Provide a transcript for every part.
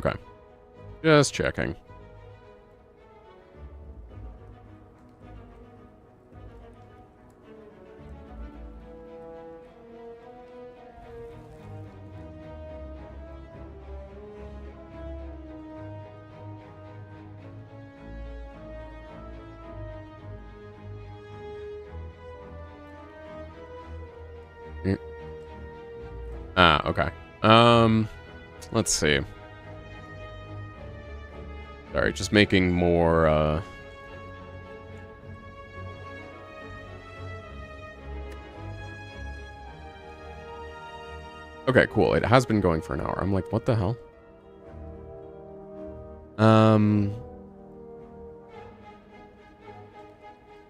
Okay. Just checking. Okay. Let's see. Sorry, just making more, Okay, cool. It has been going for an hour. I'm like, what the hell?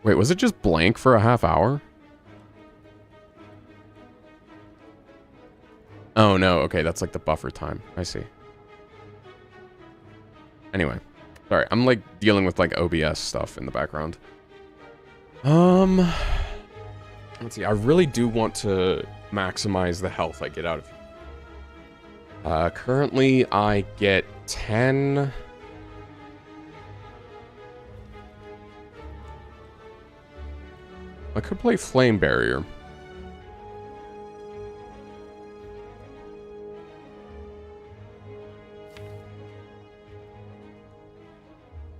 Wait, was it just blank for a half hour? Oh, no. Okay, that's like the buffer time. I see. Anyway. Sorry, I'm like dealing with like OBS stuff in the background. Let's see. I really do want to maximize the health I get out of you. Currently, I get 10... I could play Flame Barrier.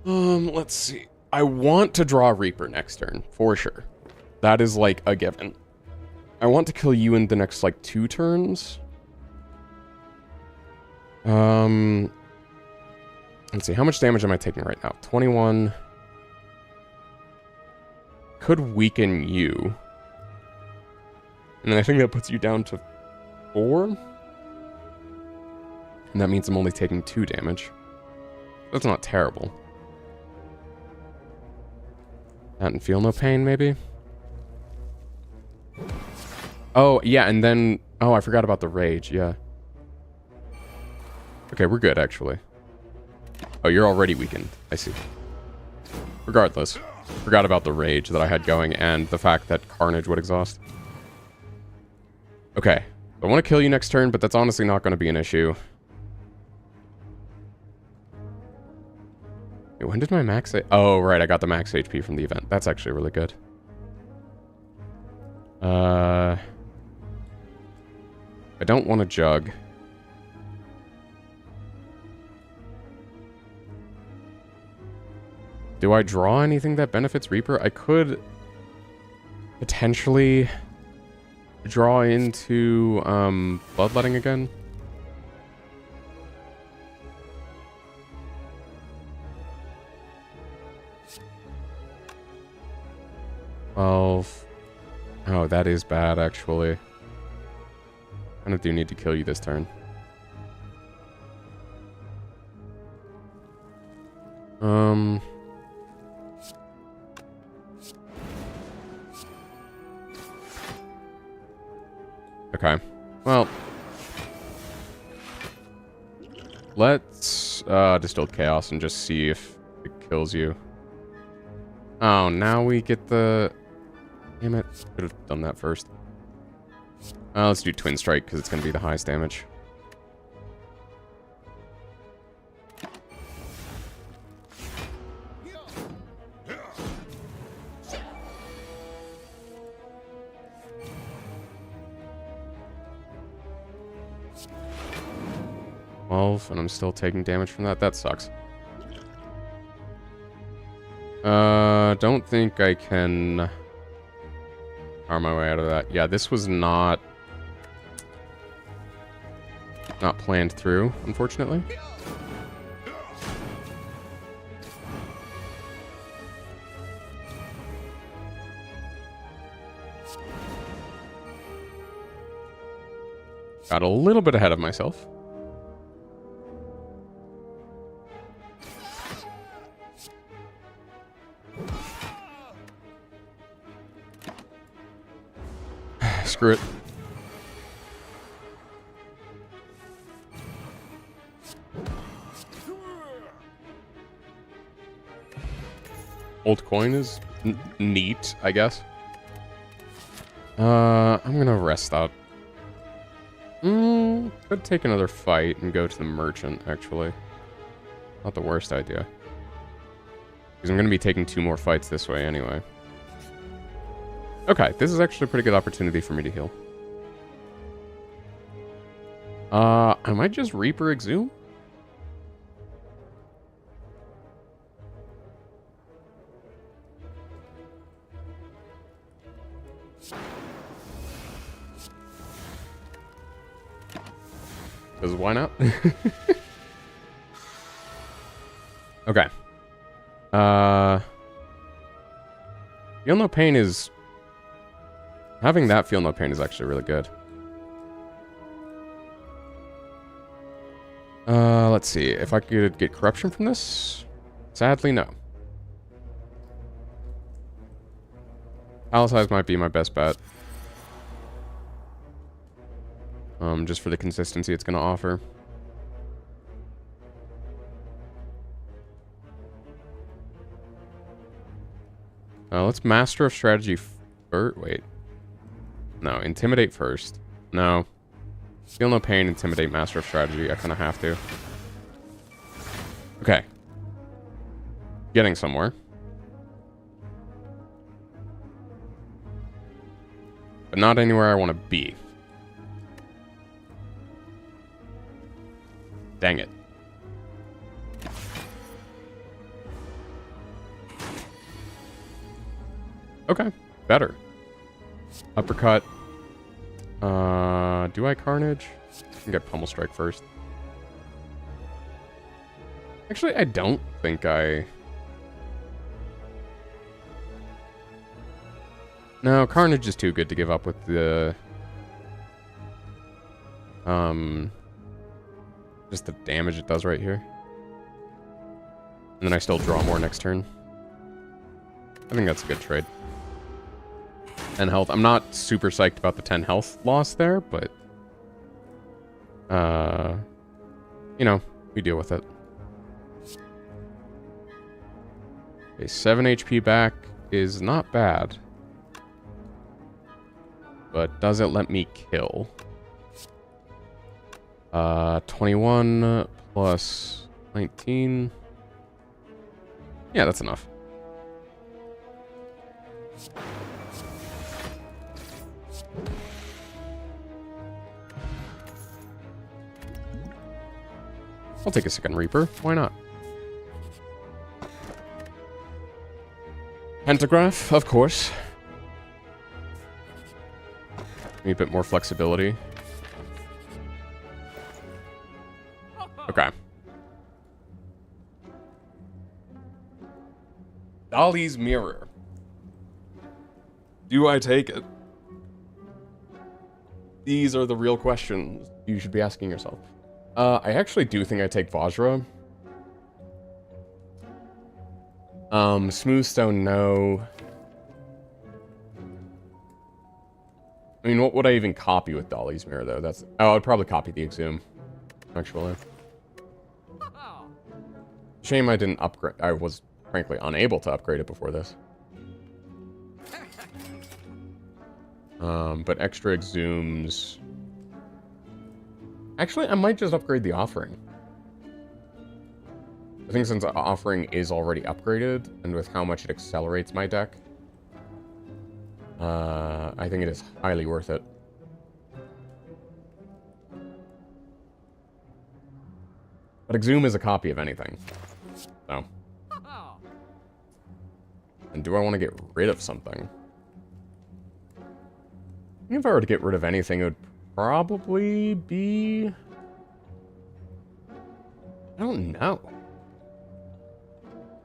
Let's see. I want to draw Reaper next turn, for sure. That is, like, a given. I want to kill you in the next, like, 2 turns. Let's see. How much damage am I taking right now? 21. Could weaken you. And then I think that puts you down to 4. And that means I'm only taking 2 damage. That's not terrible. And feel no pain, maybe? Oh, yeah, and then... Oh, I forgot about the rage, yeah. Okay, we're good, actually. Oh, you're already weakened. I see. Regardless. Forgot about the rage that I had going and the fact that Carnage would exhaust. Okay. I want to kill you next turn, but that's honestly not going to be an issue. Wait, when did my max... Oh, right, I got the max HP from the event. That's actually really good. I don't want to jug. Do I draw anything that benefits Reaper? I could potentially draw into Bloodletting again. Oh, that is bad, actually. I kind of do need to kill you this turn. Okay. Well. Let's Distilled Chaos and just see if it kills you. Oh, now we get the... Damn it. Could have done that first. Let's do Twin Strike, because it's going to be the highest damage. And I'm still taking damage from that. That sucks. Don't think I can arm my way out of that. Yeah, this was not planned through, unfortunately. Got a little bit ahead of myself. Screw it. Old coin is neat, I guess. I'm gonna rest that. Could Could take another fight and go to the merchant, actually. Not the worst idea. Because I'm going to be taking 2 more fights this way anyway. Okay, this is actually a pretty good opportunity for me to heal. I might just Reaper Exhume? Because why not? Okay. Feel no pain is... Having that feel no pain is actually really good. Let's see. If I could get corruption from this? Sadly, no. Palisade might be my best bet. Just for the consistency it's going to offer. Let's Master of Strategy first. Wait. No, Intimidate first. No. Feel no pain, Intimidate, Master of Strategy. I kind of have to. Okay. Getting somewhere. But not anywhere I want to be. Dang it. Okay, better. Uppercut. Do I Carnage? I can get Pummel Strike first. Actually, I don't think I... No, Carnage is too good to give up with the... Just the damage it does right here. And then I still draw more next turn. I think that's a good trade. 10 health. I'm not super psyched about the 10 health loss there, but... you know, we deal with it. Okay, 7 HP back is not bad. But does it let me kill? 21 plus 19. Yeah, that's enough. I'll take a second Reaper. Why not? Pentagraph, of course. Need a bit more flexibility. Okay. Dolly's Mirror. Do I take it? These are the real questions you should be asking yourself. I actually do think I take Vajra. Smoothstone, no. I mean, what would I even copy with Dolly's Mirror, though? That's... Oh, I'd probably copy the Exhume, actually. Shame I didn't upgrade. I was, frankly, unable to upgrade it before this. But extra Exhumes... Actually, I might just upgrade the Offering. I think since Offering is already upgraded, and with how much it accelerates my deck, I think it is highly worth it. But Exhume is a copy of anything. So. And do I want to get rid of something? I think if I were to get rid of anything, it would probably be... I don't know.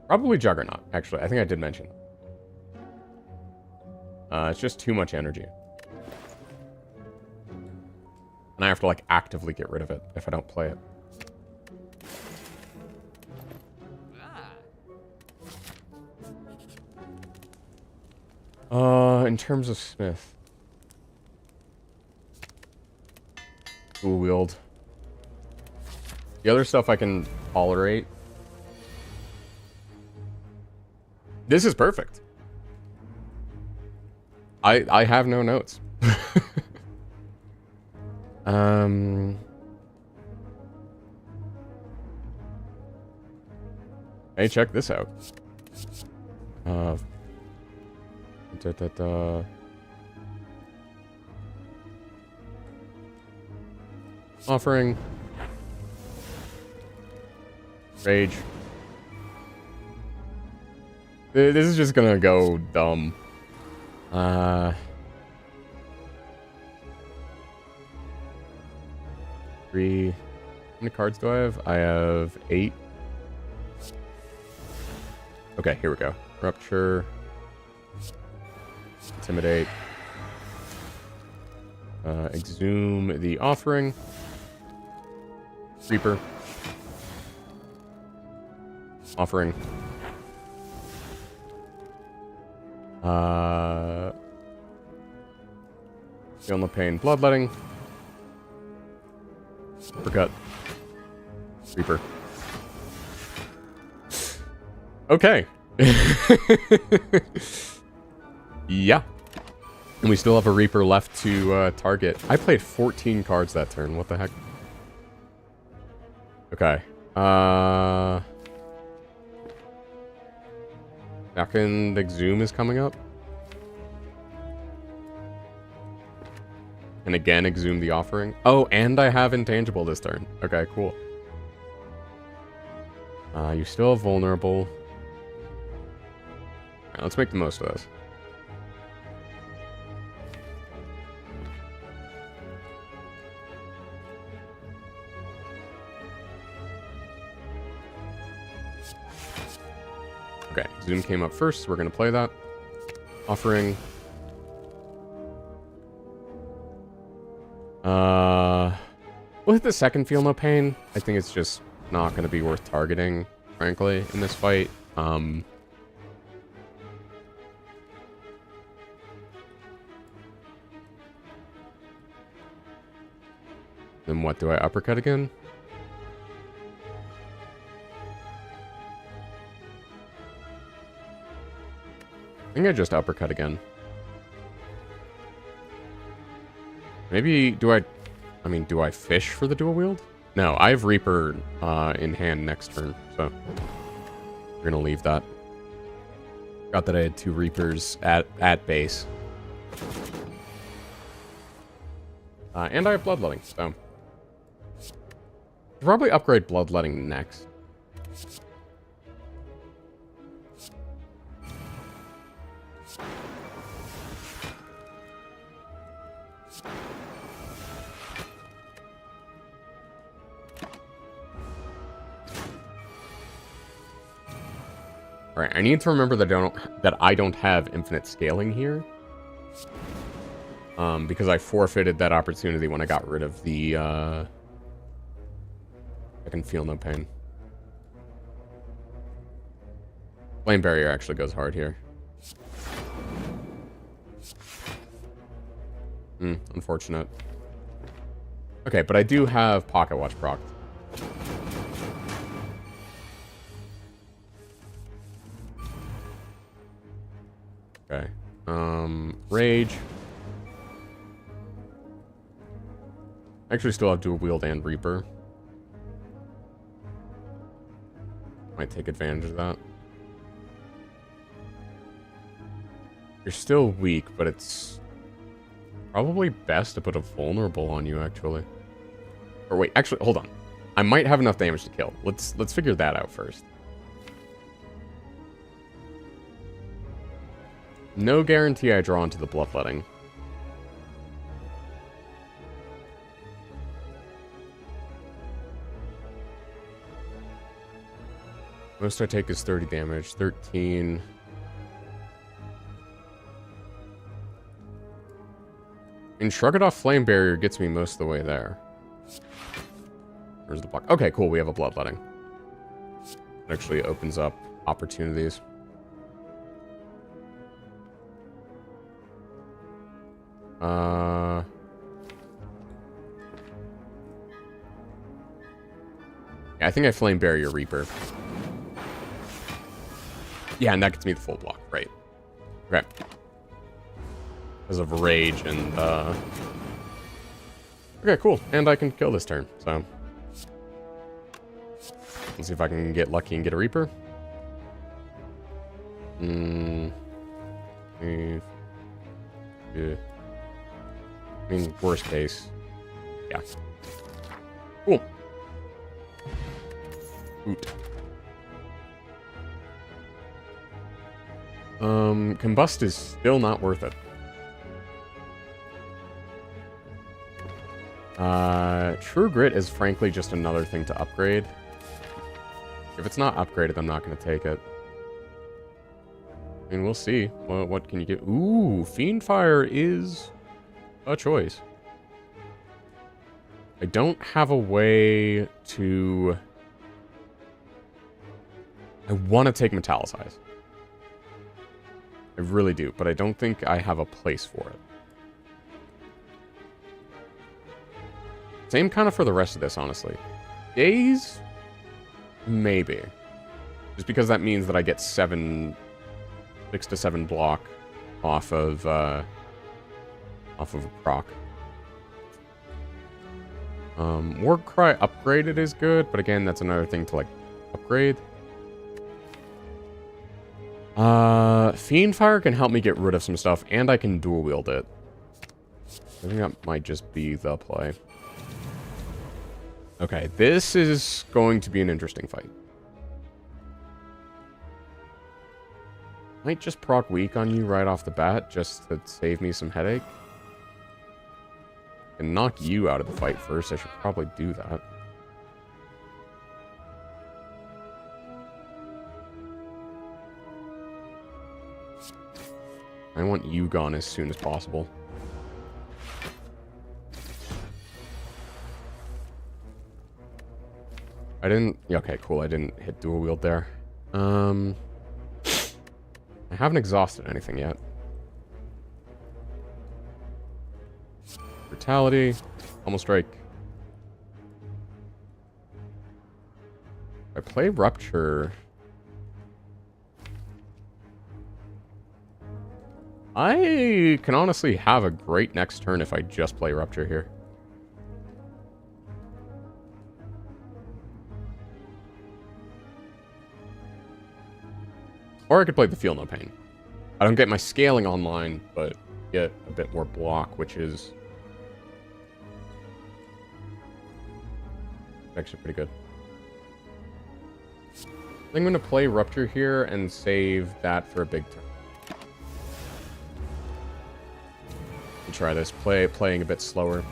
Probably Juggernaut, actually. I think I did mention it. It's just too much energy. And I have to, like, actively get rid of it if I don't play it. In terms of Smith. Dual wield. The other stuff I can tolerate. This is perfect. I have no notes. Hey, check this out. Offering. Rage. This is just gonna go dumb. Three. How many cards do I have? I have 8. Okay, here we go. Rupture. Intimidate. Exhume the offering. Reaper. Offering. Feel no pain. Bloodletting. Uppercut. Reaper. Okay. Yeah. And we still have a Reaper left to target. I played 14 cards that turn. What the heck? Okay. Second Exhume is coming up. And again, Exhume the offering. Oh, and I have Intangible this turn. Okay, cool. You still have Vulnerable. Right, let's make the most of this. Okay, Zoom came up first, so we're going to play that. Offering. We'll hit the second Feel No Pain. I think it's just not going to be worth targeting, frankly, in this fight. Then what, do I uppercut again? I think I just uppercut again. Maybe, do I fish for the dual wield? No, I have Reaper in hand next turn, so we're gonna leave that. Forgot that I had 2 Reapers at base. And I have Bloodletting, so I'll probably upgrade Bloodletting next. Alright, I need to remember that I don't have infinite scaling here. Because I forfeited that opportunity when I got rid of the, I can feel no pain. Flame Barrier actually goes hard here. Unfortunate. Okay, but I do have Pocket Watch proc. Okay. Rage. I actually still have Dual Wield and Reaper. Might take advantage of that. You're still weak, but it's probably best to put a Vulnerable on you, actually. Or wait, actually, hold on. I might have enough damage to kill. Let's figure that out first. No guarantee I draw into the Bloodletting. Most I take is 30 damage. 13. And Shrug It Off Flame Barrier gets me most of the way there. Where's the block? Okay, cool. We have a Bloodletting. It actually opens up opportunities. Yeah, I think I Flame Barrier Reaper. Yeah, and that gets me the full block, right. Okay. Because of Rage and, okay, cool. And I can kill this turn, so. Let's see if I can get lucky and get a Reaper. Yeah. I mean, worst case. Yeah. Cool. Oot. Combust is still not worth it. True Grit is frankly just another thing to upgrade. If it's not upgraded, I'm not going to take it. I mean, we'll see. Well, what can you get? Ooh, Fiendfire is a choice. I don't have a way to... I want to take Metallicize. I really do, but I don't think I have a place for it. Same kind of for the rest of this, honestly. Daze? Maybe. Just because that means that I get 6 to 7 block off of a proc. Warcry upgraded is good, but again, that's another thing to, like, upgrade. Fiendfire can help me get rid of some stuff, and I can dual wield it. I think that might just be the play. Okay, this is going to be an interesting fight. Might just proc weak on you right off the bat, just to save me some headache. And knock you out of the fight first. I should probably do that. I want you gone as soon as possible. I didn't... Okay, cool. I didn't hit dual wield there. I haven't exhausted anything yet. Brutality. Almost strike. If I play Rupture... I can honestly have a great next turn if I just play Rupture here. Or I could play the Feel No Pain. I don't get my scaling online, but get a bit more block, which is actually pretty good. I think I'm going to play Rupture here and save that for a big turn. Try this. Playing a bit slower.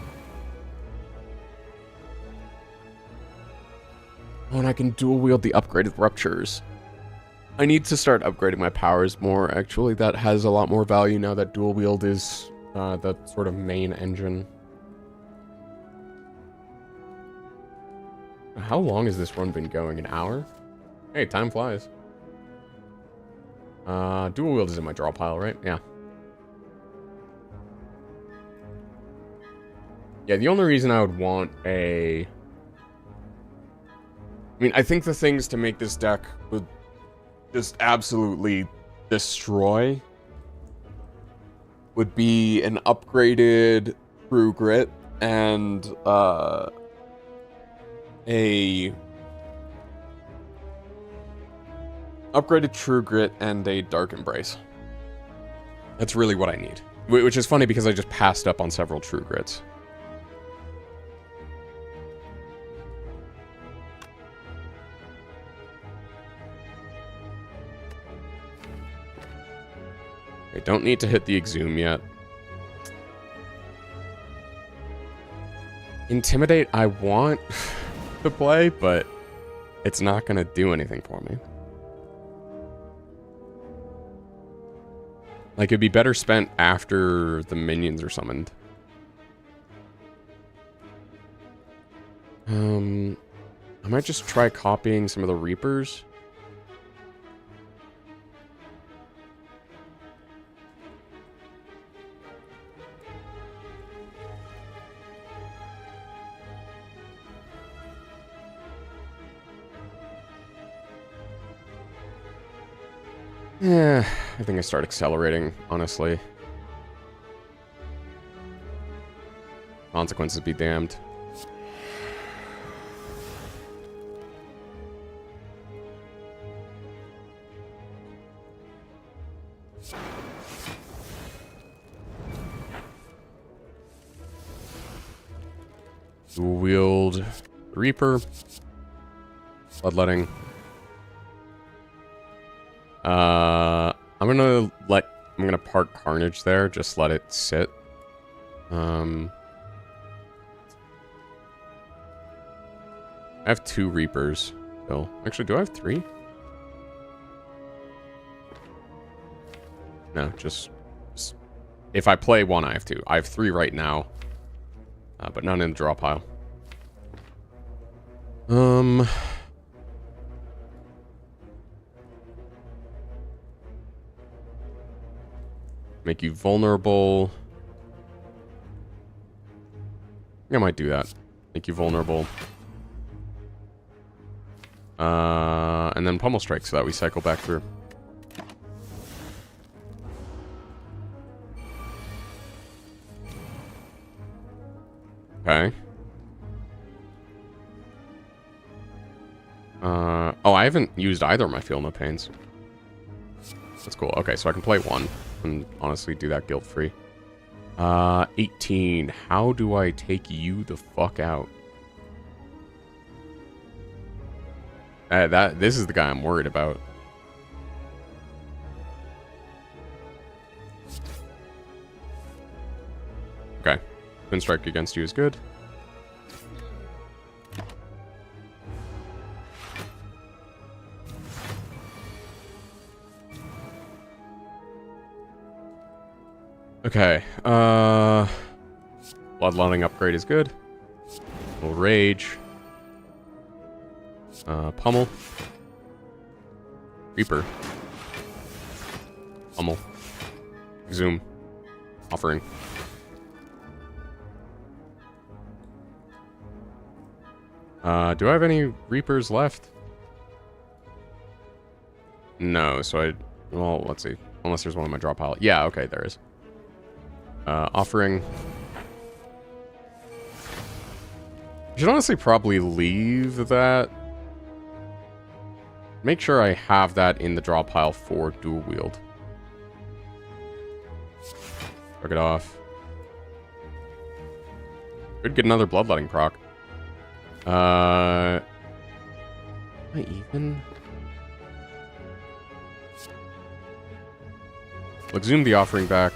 Oh, and I can dual wield the upgraded Ruptures. I need to start upgrading my powers more, actually. That has a lot more value now that dual wield is the sort of main engine. How long has this run been going? An hour? Hey, time flies. Dual wield is in my draw pile, right? Yeah. Yeah, the only reason I would want a... I mean, I think the things to make this deck would just absolutely destroy would be an upgraded True Grit and a upgraded True Grit and a Dark Embrace. That's really what I need. Which is funny because I just passed up on several True Grits. I don't need to hit the Exhume yet. Intimidate, I want to play, but it's not going to do anything for me. Like, it'd be better spent after the minions are summoned. I might just try copying some of the Reapers. Yeah, I think I start accelerating, honestly. Consequences be damned. Dual wield Reaper. Bloodletting. I'm gonna park Carnage there, just let it sit. I have 2 Reapers still. Actually, do I have 3? No, just if I play 1, I have 2. I have 3 right now, but none in the draw pile. Make you vulnerable. I think I might do that. Make you vulnerable. And then Pummel Strike so that we cycle back through. Okay. Oh, I haven't used either of my Feel No Pains. That's cool. Okay, so I can play 1 and honestly do that guilt-free. 18. How do I take you the fuck out? This is the guy I'm worried about. Okay. Twin Strike against you is good. Okay, Bloodletting upgrade is good. Little Rage. Pummel. Reaper. Pummel. Zoom. Offering. Do I have any Reapers left? No, so well, let's see. Unless there's one in my draw pile. Yeah, okay, there is. Offering. I should honestly probably leave that. Make sure I have that in the draw pile for dual wield. Fuck it off. Could get another Bloodletting proc. Am I even? Look, zoom the offering back.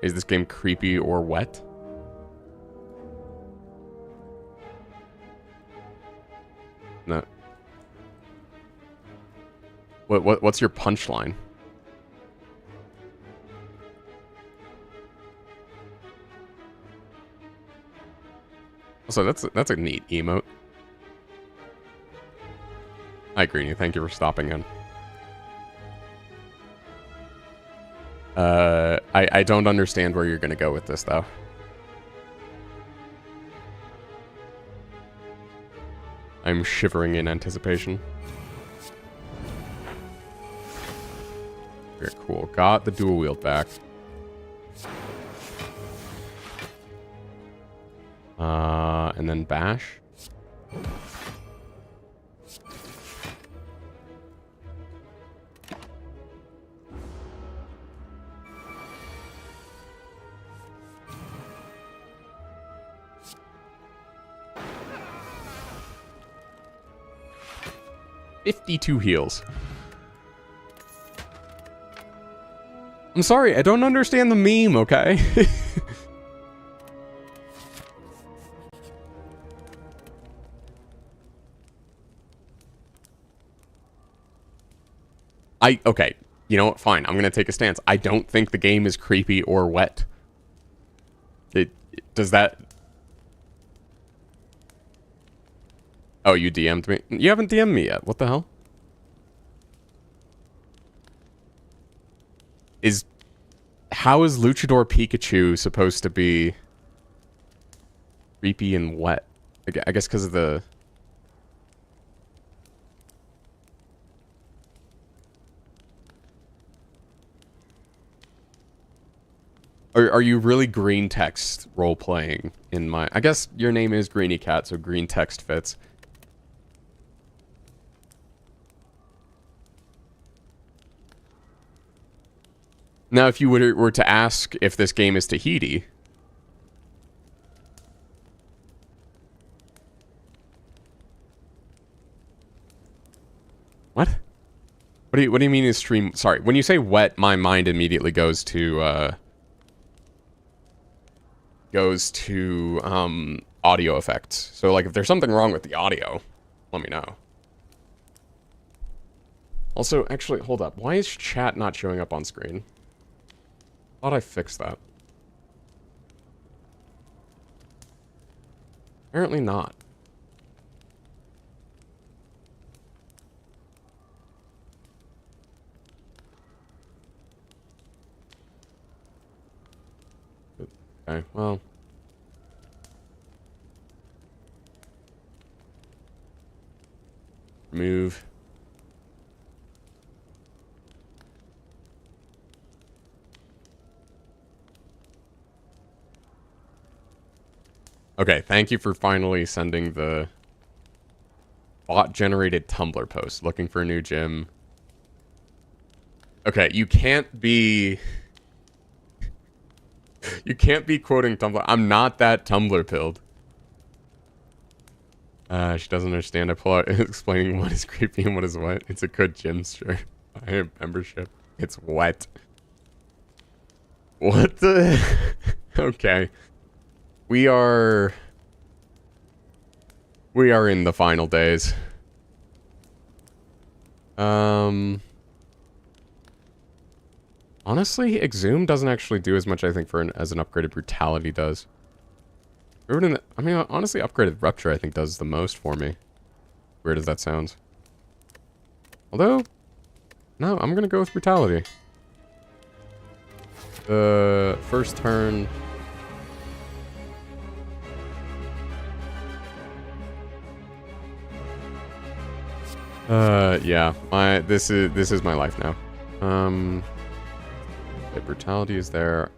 Is this game creepy or wet? No. What's your punchline? Also, that's a neat emote. Hi, Greenie. Thank you for stopping in. I don't understand where you're gonna go with this, though. I'm shivering in anticipation. Very cool. Got the dual wield back. And then bash. $52 heals. I'm sorry, I don't understand the meme, okay? Okay, you know what, fine, I'm gonna take a stance. I don't think the game is creepy or wet. Does that... Oh, you DM'd me? You haven't DM'd me yet, what the hell? How is Luchador Pikachu supposed to be creepy and wet? I guess because of the... Are you really green text role-playing in my... I guess your name is Greenie Cat, so green text fits. Now, if you were to ask if this game is Tahiti... What? What do you mean is stream... Sorry, when you say wet, my mind immediately goes to, audio effects. So, like, if there's something wrong with the audio, let me know. Also, actually, hold up. Why is chat not showing up on screen? Thought I fixed that. Apparently not. Okay, well. Move. Okay, thank you for finally sending the bot-generated Tumblr post. Looking for a new gym. Okay, you can't be... You can't be quoting Tumblr. I'm not that Tumblr pilled. She doesn't understand. I pull out explaining what is creepy and what is wet. It's a good gym shirt. I have membership. It's wet. What the... Okay. We are in the final days. Honestly, Exhume doesn't actually do as much, I think, as an upgraded Brutality does. I mean, honestly, upgraded Rupture, I think, does the most for me. Weird as that sounds. Although, no, I'm gonna go with Brutality. The first turn... yeah. This is my life now. Okay, Brutality is there.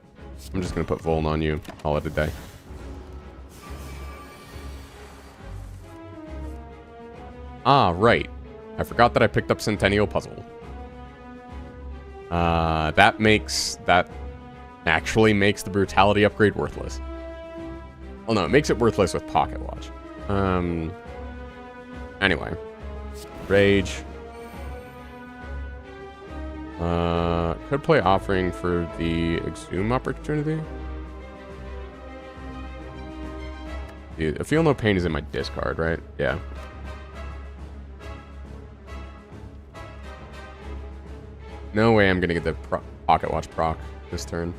I'm just gonna put Vuln on you. Call it a day. Ah, right. I forgot that I picked up Centennial Puzzle. That actually makes the Brutality upgrade worthless. Well, no, it makes it worthless with Pocket Watch. Anyway. Rage. Could play Offering for the Exhume opportunity. Dude, Feel No Pain is in my discard, right? Yeah. No way I'm gonna get the Pocket Watch proc this turn.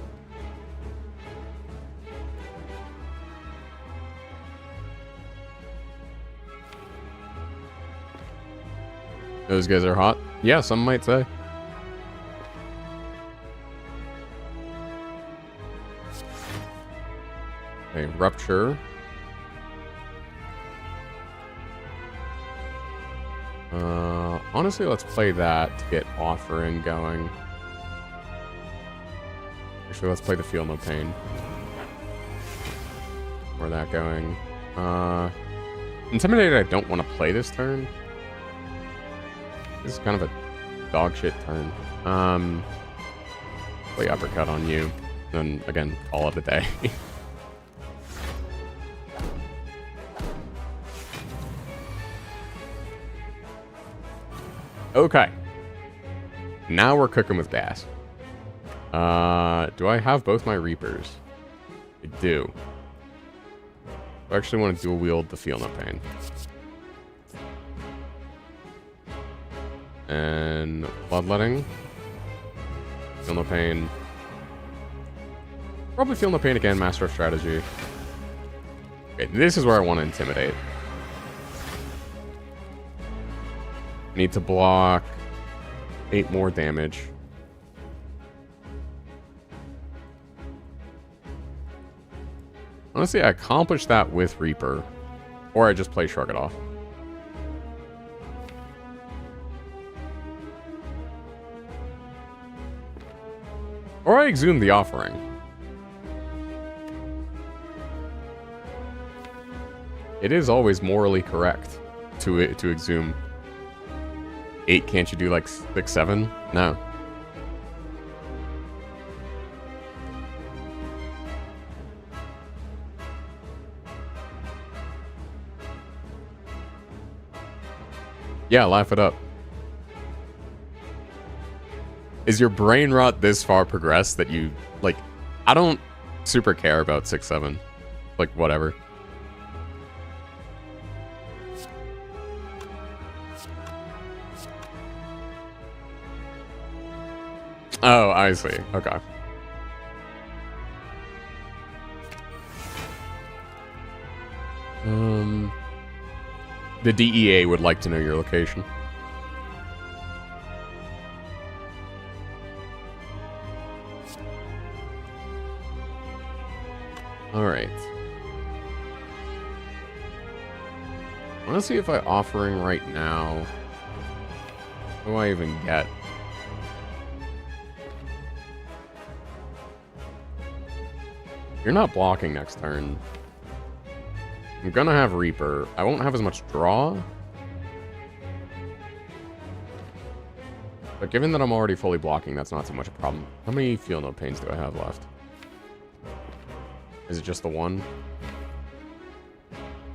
Those guys are hot. Yeah, some might say. Okay, Rupture. Honestly, let's play that to get Offering going. Actually, let's play the Feel No Pain. Where that going? Intimidated, I don't want to play this turn. This is kind of a dog shit turn. Play Uppercut on you. Then, again, call it a day. Okay. Now we're cooking with gas. Do I have both my Reapers? I do. I actually want to dual wield the Feel No Pain. And Bloodletting. Feel No Pain. Probably Feel No Pain again, Master of Strategy. Okay, this is where I want to Intimidate. Need to block 8 more damage. Honestly, I accomplished that with Reaper. Or I just play Shrug It Off. Or I Exhume the Offering. It is always morally correct to Exhume. 8, can't you do like 6, 7? No. Yeah, laugh it up. Is your brain rot this far progressed that you, like, I don't super care about 6-7. Like, whatever. Oh, I see. Okay. The DEA would like to know your location. Alright. I want to see if I offering right now. What do I even get? You're not blocking next turn. I'm gonna have Reaper. I won't have as much draw. But given that I'm already fully blocking, that's not so much a problem. How many Feel No Pains do I have left? Is it just the one?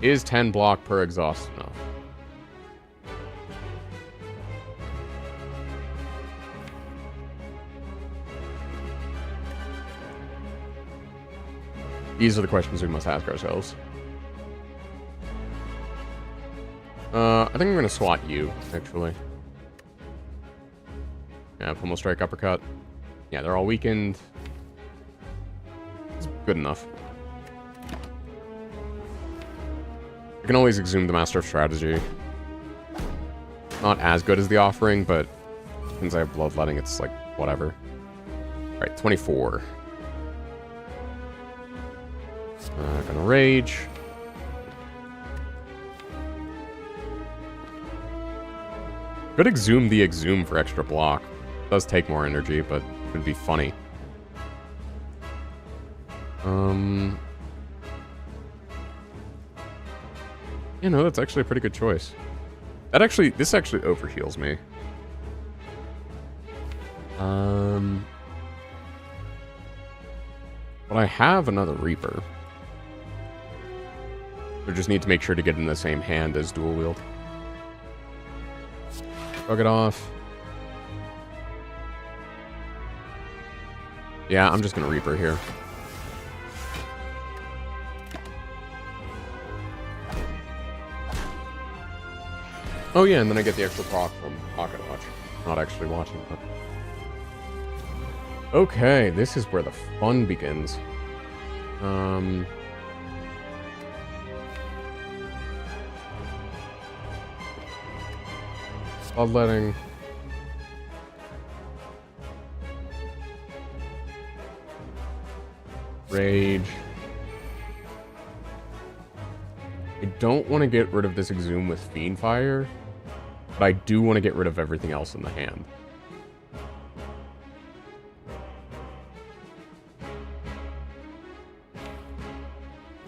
Is 10 block per exhaust enough? These are the questions we must ask ourselves. I think I'm going to SWAT you, actually. Yeah, Pummel Strike, Uppercut. Yeah, they're all weakened. It's good enough. I can always exhume the Master of Strategy. Not as good as the offering, but since I have Bloodletting, it's like, whatever. Alright, 24. Gonna Rage. Could exhume the exhume for extra block. It does take more energy, but it would be funny. You know, that's actually a pretty good choice. This actually overheals me. But I have another Reaper. I just need to make sure to get in the same hand as dual wield. Shrug it off. Yeah, I'm just gonna Reaper here. Oh yeah, and then I get the extra proc from Pocket Watch. Not actually watching, but... Okay, this is where the fun begins. Bloodletting. Rage. I don't want to get rid of this Exhume with Fiendfire, but I do want to get rid of everything else in the hand.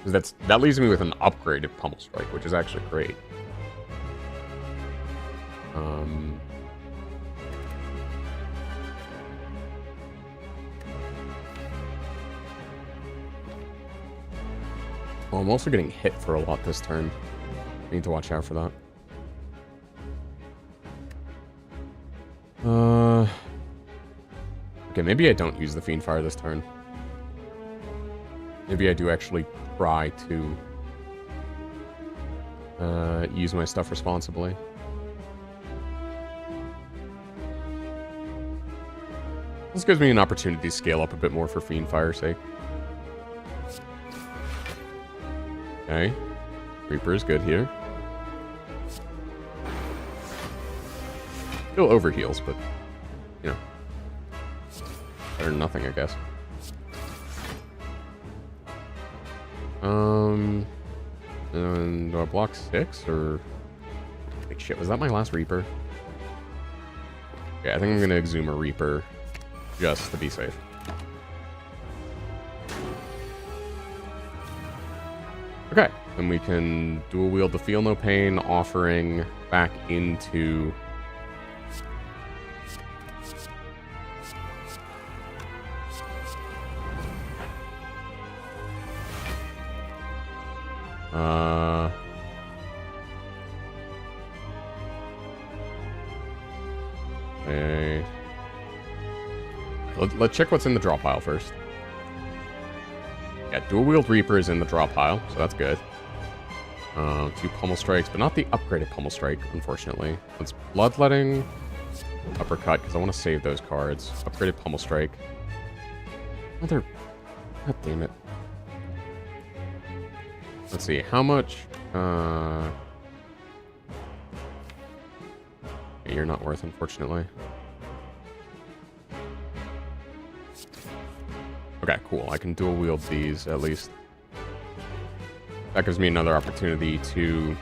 Because that leaves me with an upgraded Pummel Strike, which is actually great. Well, I'm also getting hit for a lot this turn. I need to watch out for that. Okay, maybe I don't use the Fiendfire this turn. Maybe I do actually try to use my stuff responsibly. This gives me an opportunity to scale up a bit more for Fiendfire's sake. Okay. Reaper is good here. Still overheals, but, you know. Better than nothing, I guess. And do I block 6, or... Like, shit, was that my last Reaper? Yeah, I think I'm gonna exhume a Reaper, just to be safe. Okay, then we can dual wield the Feel No Pain, offering back into... let's check what's in the draw pile first. Yeah, dual-wield Reaper is in the draw pile, so that's good. 2 Pummel Strikes, but not the upgraded Pummel Strike, unfortunately. Let's Bloodletting, Uppercut, because I want to save those cards. Upgraded Pummel Strike. Another... God damn it. Let's see, how much... You're not worth, unfortunately. Okay, cool. I can dual wield these, at least. That gives me another opportunity to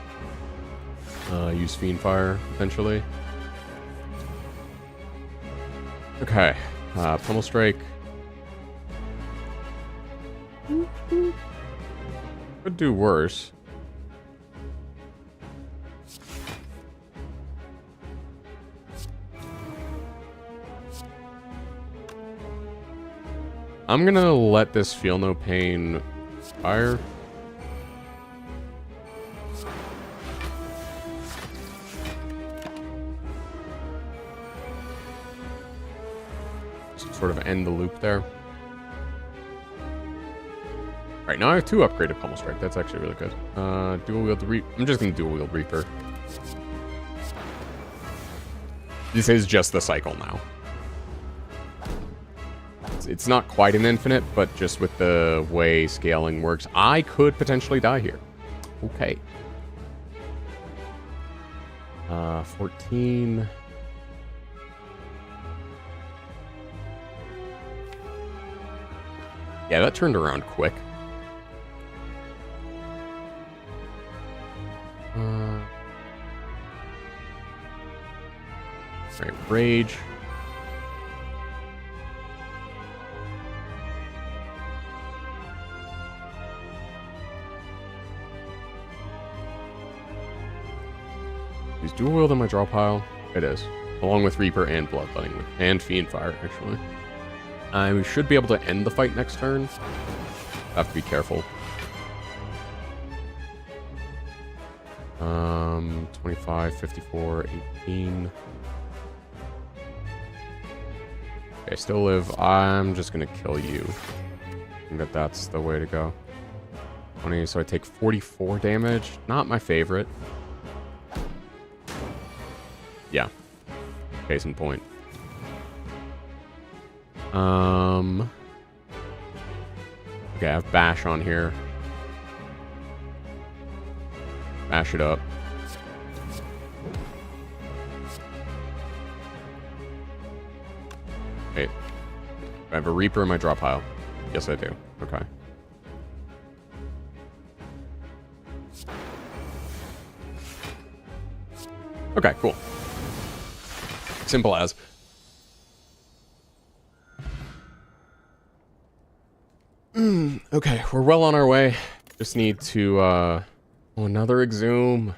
use Fiendfire, potentially. Okay. Pummel Strike. Could do worse. I'm gonna let this Feel No Pain fire. Just sort of end the loop there. Alright, now I have 2 upgraded Pummel Strike. That's actually really good. Dual wield Reaper. I'm just gonna dual wield Reaper. This is just the cycle now. It's not quite an infinite, but just with the way scaling works, I could potentially die here. Okay. 14. Yeah, that turned around quick. Right, Rage. Is dual wield in my draw pile? It is. Along with Reaper and Bloodletting. And Fiendfire, actually. I should be able to end the fight next turn. I have to be careful. 25, 54, 18. Okay, I still live. I'm just gonna kill you. I think that's the way to go. 20, so I take 44 damage. Not my favorite. Yeah. Case in point. Okay, I have Bash on here. Bash it up. Wait. I have a Reaper in my draw pile. Yes, I do. Okay. Okay, cool. Simple as. Okay, we're well on our way. Just need to, oh, another Exhume.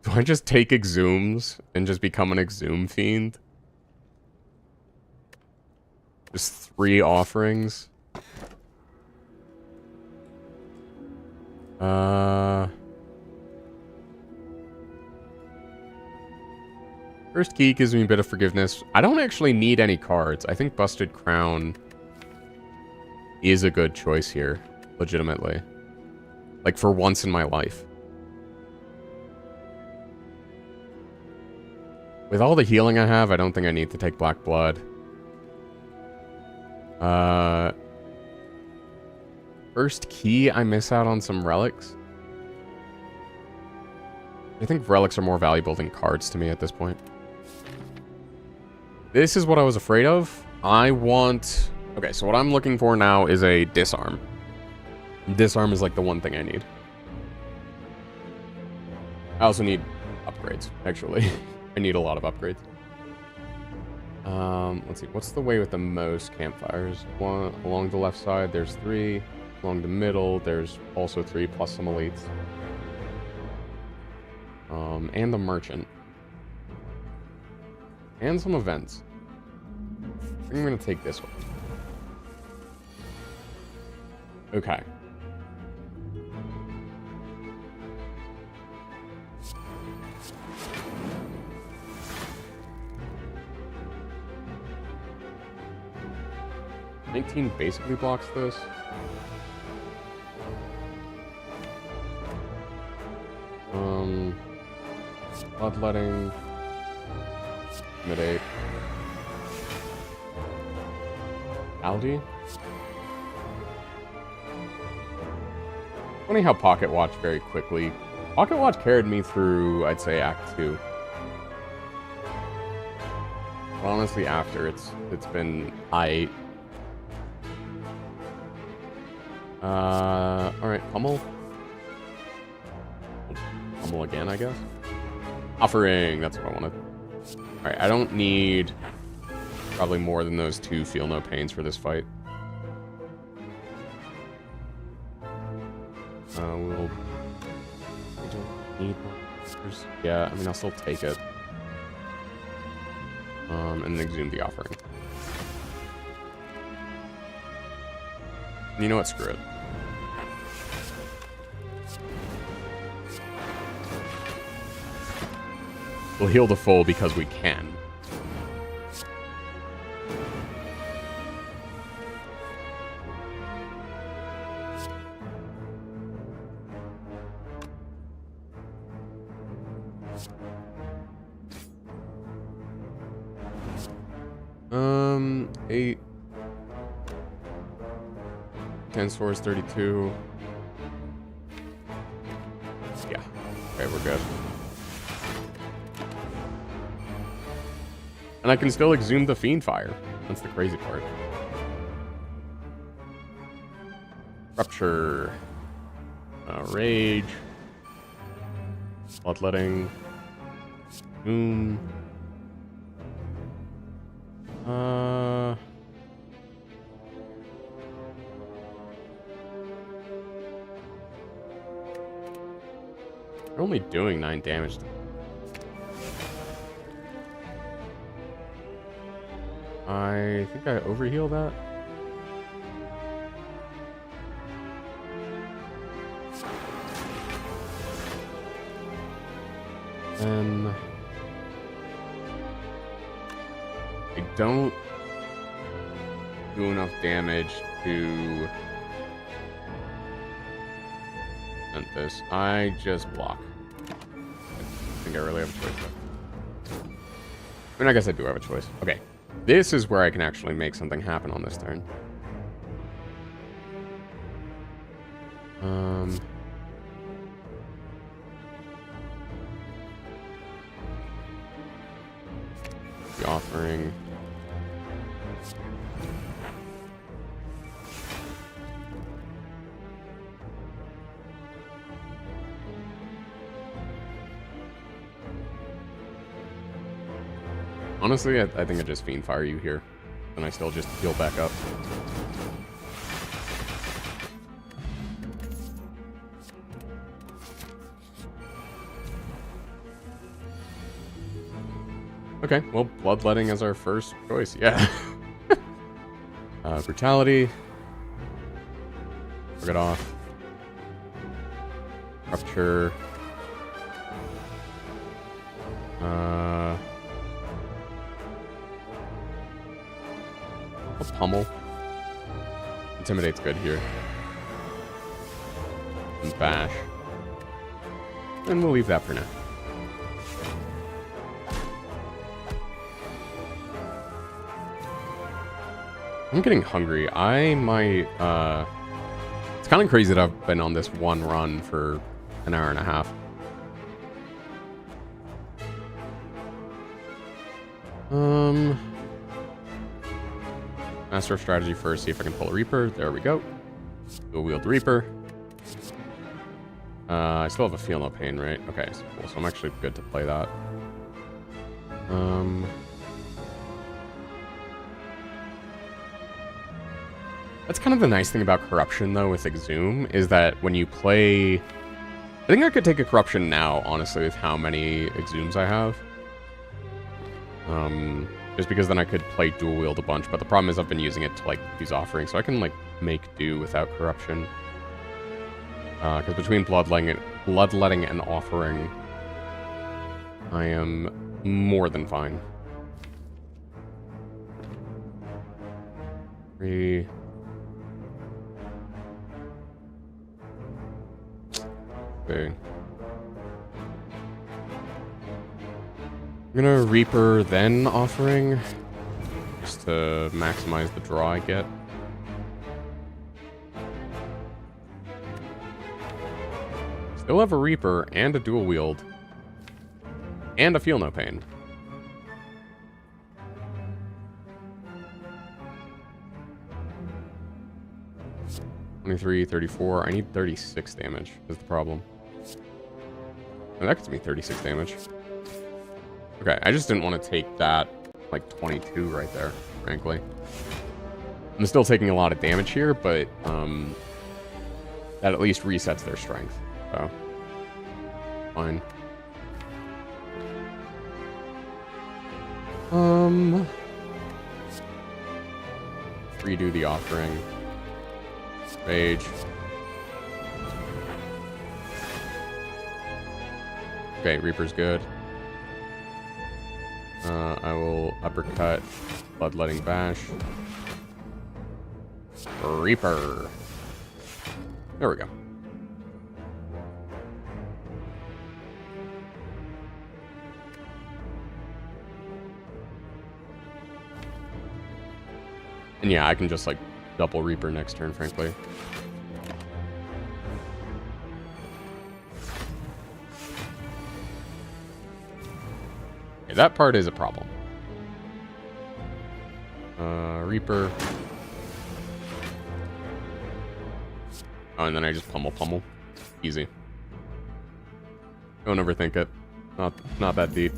Do I just take Exhumes and just become an Exhume fiend? Just 3 offerings. First key gives me a bit of forgiveness. I don't actually need any cards. I think Busted Crown is a good choice here, legitimately. Like, for once in my life. With all the healing I have, I don't think I need to take Black Blood. First key, I miss out on some relics. I think relics are more valuable than cards to me at this point. This is what I was afraid of. I want... Okay, so what I'm looking for now is a Disarm. Disarm is like the one thing I need. I also need upgrades, actually. I need a lot of upgrades. Let's see. What's the way with the most campfires? One along the left side, there's 3. Along the middle, there's also 3 plus some elites. And the merchant. And some events. I think I'm gonna take this one. Okay. 19 basically blocks this. Bloodletting. Intimidate. Aldi? Funny how Pocket Watch very quickly... Pocket Watch carried me through, I'd say, Act 2. But honestly, after, it's been I8. Alright, Pummel. Pummel again, I guess. Offering, that's what I wanted. Alright, I don't need probably more than those 2 Feel No Pains for this fight. We don't need monsters. Yeah, I mean, I'll still take it. And then exhume the offering. And you know what? Screw it. We'll heal the full because we can. Eight. 10 swords, 32. Yeah. Okay, we're good. And I can still exhume the Fiend Fire. That's the crazy part. Rupture. Rage. Bloodletting. Boom. We're only doing 9 damage. I think I overheal that. Then I don't do enough damage to end this. I just block. I think I really have a choice though. I mean, I guess I do have a choice. Okay. This is where I can actually make something happen on this turn. The offering. Honestly, I think I just Fiend Fire you here. And I still just heal back up. Okay, well, Bloodletting is our first choice, yeah. Brutality. Work it off. Rupture. Pummel. Intimidate's good here. And bash. And we'll leave that for now. I'm getting hungry. I might, it's kind of crazy that I've been on this one run for an hour and a half. Master of Strategy first, see if I can pull a Reaper. There we go. Dual wield Reaper. I still have a Feel No Pain, right? Okay, so cool. So I'm actually good to play that. That's kind of the nice thing about Corruption, though, with Exhume, is that when you play... I think I could take a Corruption now, honestly, with how many Exhumes I have. Just because then I could play dual wield a bunch, but the problem is I've been using it to, like, use Offering, so I can, like, make do without Corruption. Because between Bloodletting and Offering, I am more than fine. 3. Okay. I'm gonna Reaper, then Offering, just to maximize the draw I get. Still have a Reaper and a dual wield. And a Feel No Pain. $23, $34. I need 36 damage is the problem. And that gets me 36 damage. Okay, I just didn't want to take that, like, 22 right there, frankly. I'm still taking a lot of damage here, but, that at least resets their strength, so. Fine. Redo the Offering. Rage. Okay, Reaper's good. I will Uppercut, Bloodletting Bash. Reaper. There we go. And yeah, I can just like double Reaper next turn, frankly. Okay, that part is a problem. Reaper. Oh, and then I just pummel. Easy. Don't overthink it. Not that deep.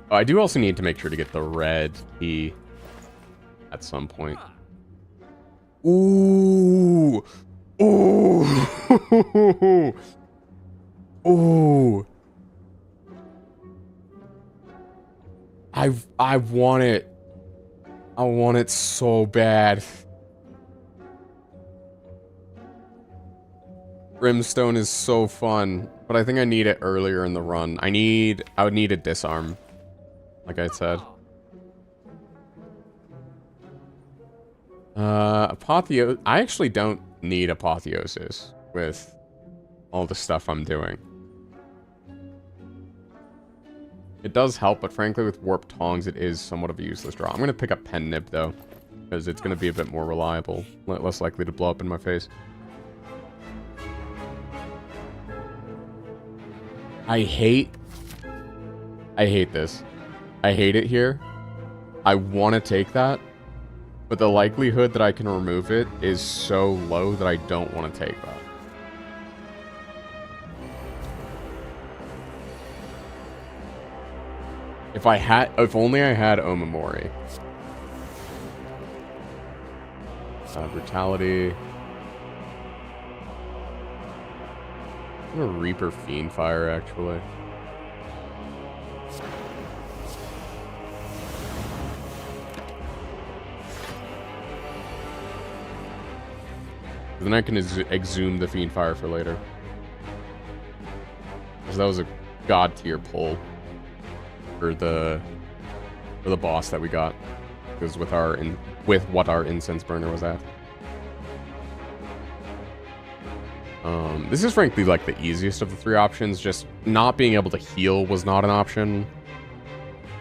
Oh, I do also need to make sure to get the red key at some point. Ooh. Ooh. Ooh. I want it. I want it so bad. Brimstone is so fun, but I think I need it earlier in the run. I would need a disarm, like I said. Apotheosis. I actually don't need Apotheosis with all the stuff I'm doing. It does help, but frankly with Warp Tongs it is somewhat of a useless draw. I'm going to pick up Pen Nib though, because it's going to be a bit more reliable, less likely to blow up in my face. I hate this. I hate it here. I want to take that, but the likelihood that I can remove it is so low that I don't want to take that. If only I had Omamori. Brutality. I'm gonna Reaper Fiendfire, actually. Then I can exhume the Fiendfire for later. Because that was a god tier pull for the boss that we got. Because with what our incense burner was at. This is frankly like the easiest of the three options. Just not being able to heal was not an option.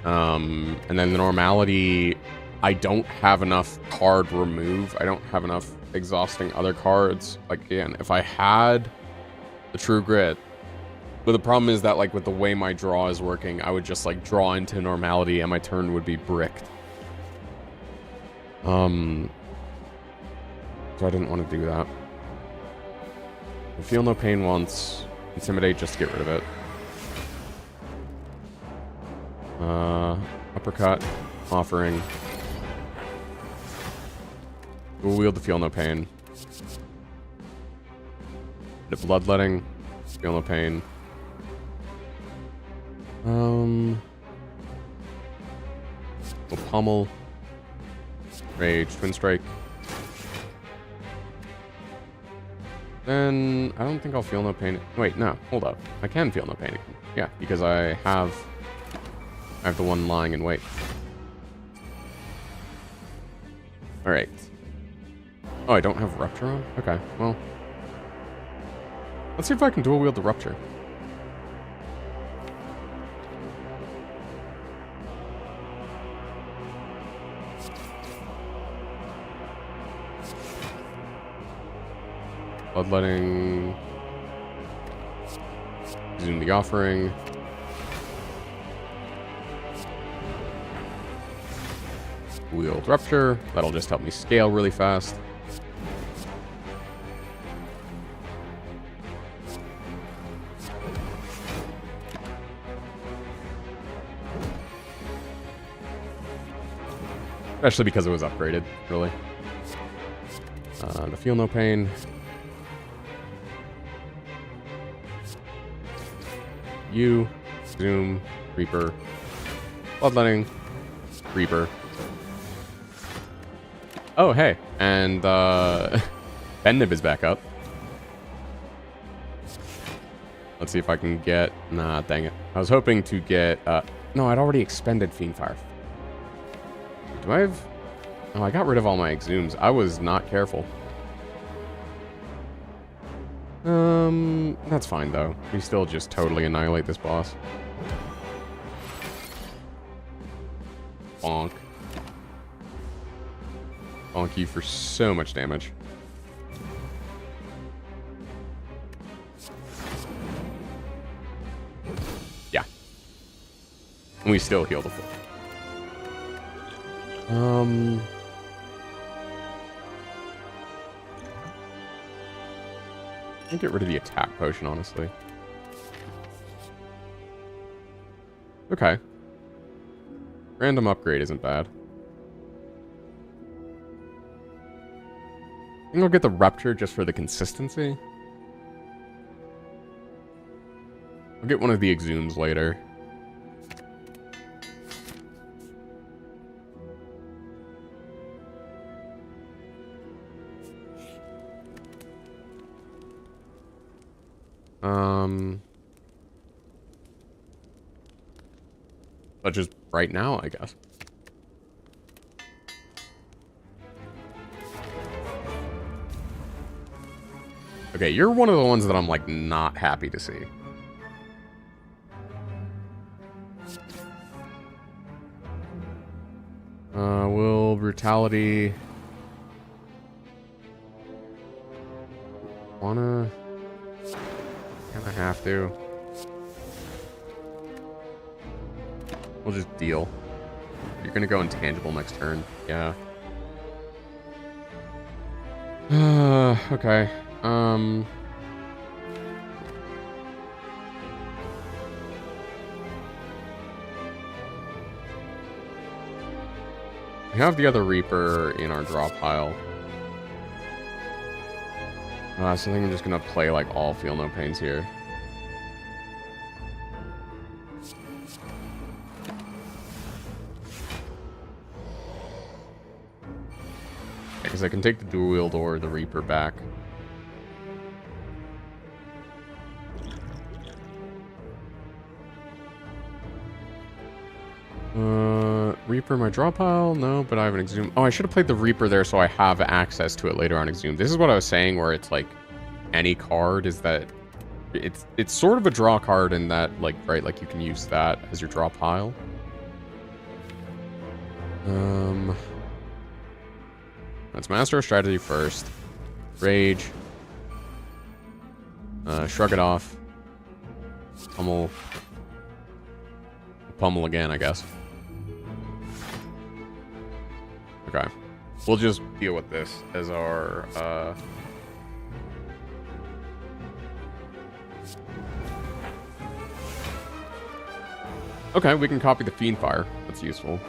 And then the normality, I don't have enough card remove. I don't have enough exhausting other cards. Like, again, if I had the True Grit, but the problem is that, like, with the way my draw is working, I would just, like, draw into normality and my turn would be bricked. So I didn't want to do that. I Feel No Pain once. Intimidate just to get rid of it. Uppercut. Offering. We'll wield the Feel No Pain. The Bloodletting. Feel No Pain. We'll pummel. Rage. Twin Strike. Then I don't think I'll Feel No Pain. Wait, no, hold up. I can Feel No Pain again. Yeah, because I have the one lying in wait. Alright. Oh, I don't have Rupture on? Okay, well. Let's see if I can dual wield the Rupture. Bloodletting. Zoom the Offering. Wield Rupture. That'll just help me scale really fast. Especially because it was upgraded, really. The Feel No Pain. You. Zoom. Reaper. Bloodletting. Reaper. Oh, hey. And, Bendib is back up. Let's see if I can get... Nah, dang it. I was hoping to get, no, I'd already expended Fiendfire. Do I have... Oh, I got rid of all my exhumes. I was not careful. That's fine, though. We still just totally annihilate this boss. Bonk. Bonk you for so much damage. Yeah. And we still heal the full. I'll get rid of the attack potion, honestly. Okay. Random upgrade isn't bad. I think I'll get the Rupture just for the consistency. I'll get one of the exhumes later. But just right now, I guess. Okay, you're one of the ones that I'm, like, not happy to see. Will Brutality... Wanna... Kinda have to. We'll just deal. You're gonna go intangible next turn. Yeah. Okay. We have the other Reaper in our draw pile. So I think I'm just gonna play like all Feel No Pains here. Because I can take the dual wield or the Reaper back. Reaper my draw pile? No, but I have an exhume. Oh, I should have played the Reaper there so I have access to it later on exhume. This is what I was saying where it's like any card is that it's sort of a draw card in that like, right, like you can use that as your draw pile. Let's master our strategy first. Rage. Shrug it off. Pummel. Pummel again, I guess. Okay. We'll just deal with this as our, Okay, we can copy the Fiendfire. That's useful.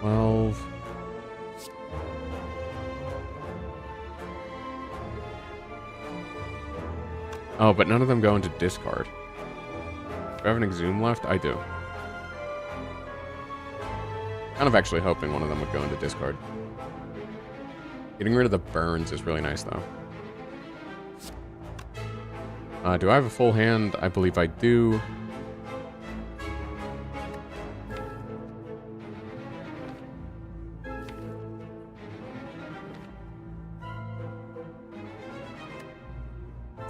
Well... Oh, but none of them go into discard. Do I have an exhume left? I do. Kind of actually hoping one of them would go into discard. Getting rid of the burns is really nice, though. Do I have a full hand? I believe I do.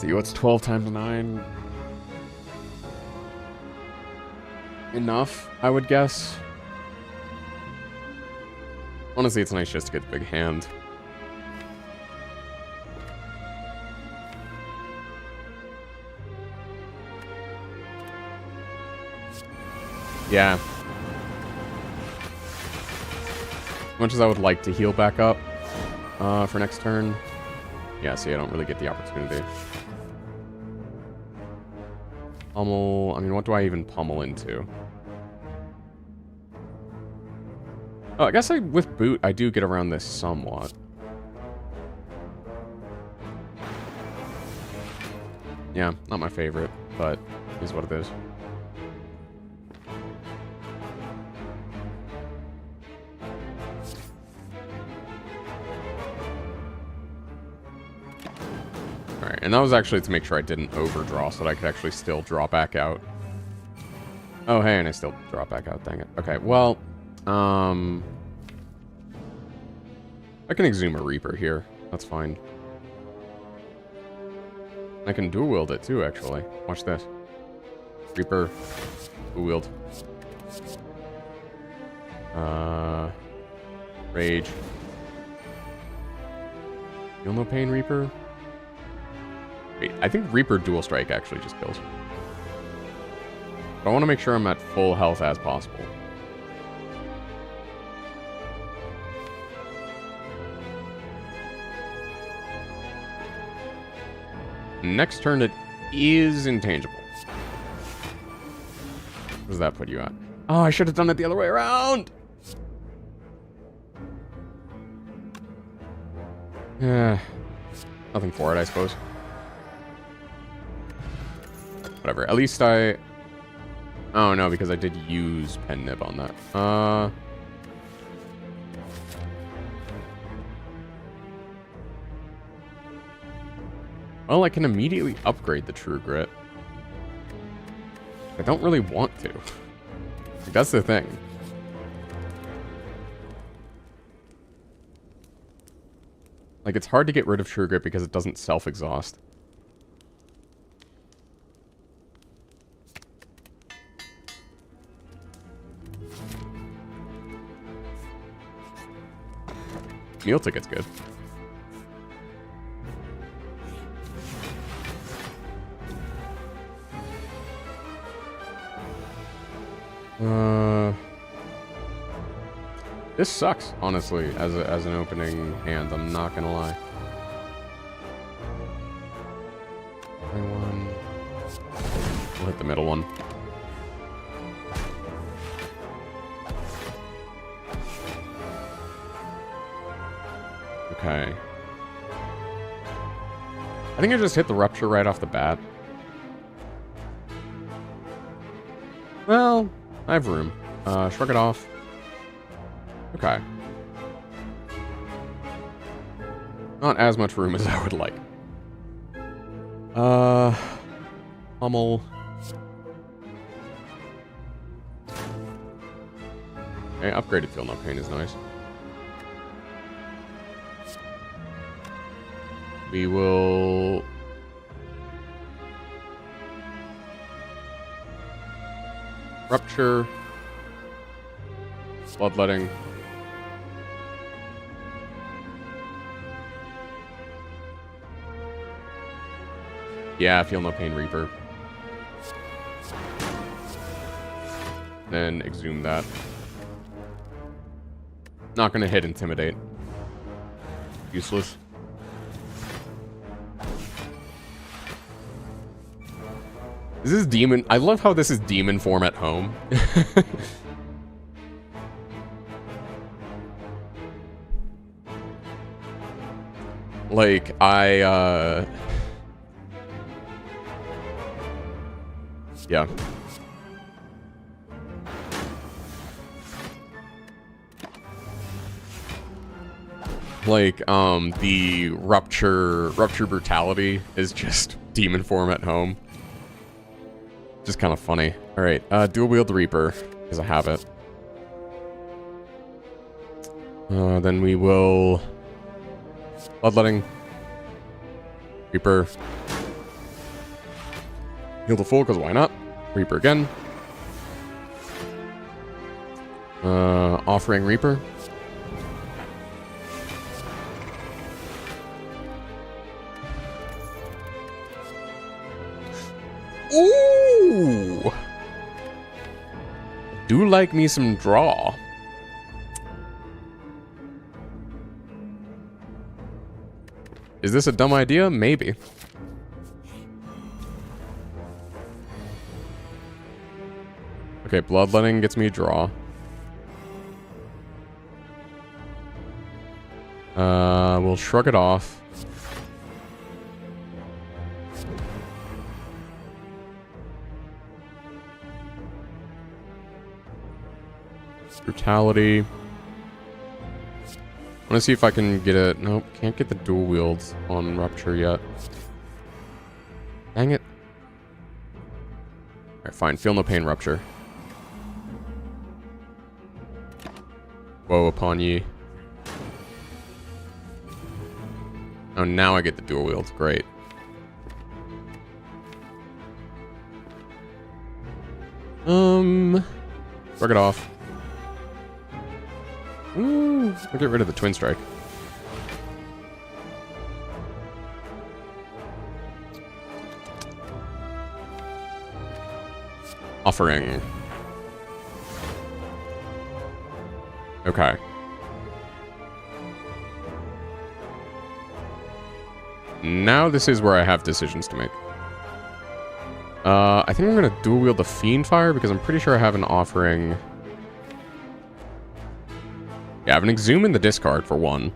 see, what's 12 times 9? Enough, I would guess. Honestly, it's nice just to get the big hand. Yeah. As much as I would like to heal back up for next turn. Yeah, see, I don't really get the opportunity. Pummel, I mean, what do I even pummel into? Oh, I guess with boot, I do get around this somewhat. Yeah, not my favorite, but is what it is. Alright, and that was actually to make sure I didn't overdraw so that I could actually still draw back out. Oh, hey, and I still draw back out, dang it. Okay, well, I can exhume a Reaper here. That's fine. I can dual wield it too, actually. Watch this. Reaper, dual wield. Rage. Feel no pain, Reaper? Wait, I think Reaper dual strike actually just kills. But I want to make sure I'm at full health as possible. Next turn, it is intangible. What does that put you at? Oh, I should have done it the other way around! Yeah. Nothing for it, I suppose. Whatever. At least I... Oh, no, because I did use Pen Nib on that. Well, I can immediately upgrade the True Grit. I don't really want to. That's the thing. Like, it's hard to get rid of True Grit because it doesn't self-exhaust. Meal ticket's good. This sucks, honestly, as an opening hand. I'm not gonna lie. We'll hit the middle one. Okay. I think I just hit the rupture right off the bat. Well, I have room. Shrug it off. Okay. Not as much room as I would like. Pummel. Okay, upgraded Feel No Pain is nice. We will... Rupture. Bloodletting. Yeah, Feel No Pain Reaper. Then exhume that. Not gonna hit Intimidate. Useless. This is demon. I love how this is demon form at home. Like, yeah. Like, the rupture brutality is just demon form at home. Just kind of funny. Alright, dual wield Reaper, because I have it. Then we will... Bloodletting. Reaper. Heal to full, because why not? Reaper again. Offering Reaper. Ooh! Do like me some draw. Is this a dumb idea? Maybe. Okay, bloodletting gets me a draw. We'll shrug it off. Brutality. I want to see if I can get it. Nope, can't get the dual wields on Rupture yet. Dang it. Alright, fine. Feel no pain, Rupture. Woe upon ye. Oh, now I get the dual wields. Great. Shrug it off. Ooh, I'll get rid of the Twin Strike. Offering. Okay. Now this is where I have decisions to make. I think I'm going to dual wield the Fiendfire because I'm pretty sure I have an offering. Yeah, I have an Exhume in the discard for one.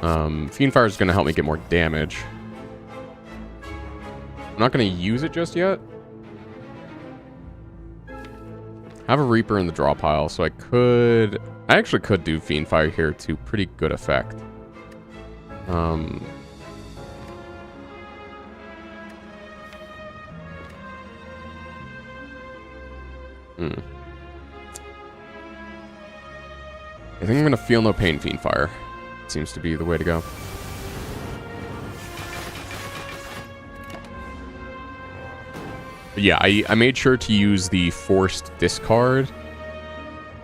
Fiendfire is going to help me get more damage. I'm not going to use it just yet. I have a Reaper in the draw pile, so I actually could do Fiendfire here to pretty good effect. I think I'm going to Feel No Pain Fiendfire. Seems to be the way to go. But yeah, I made sure to use the forced discard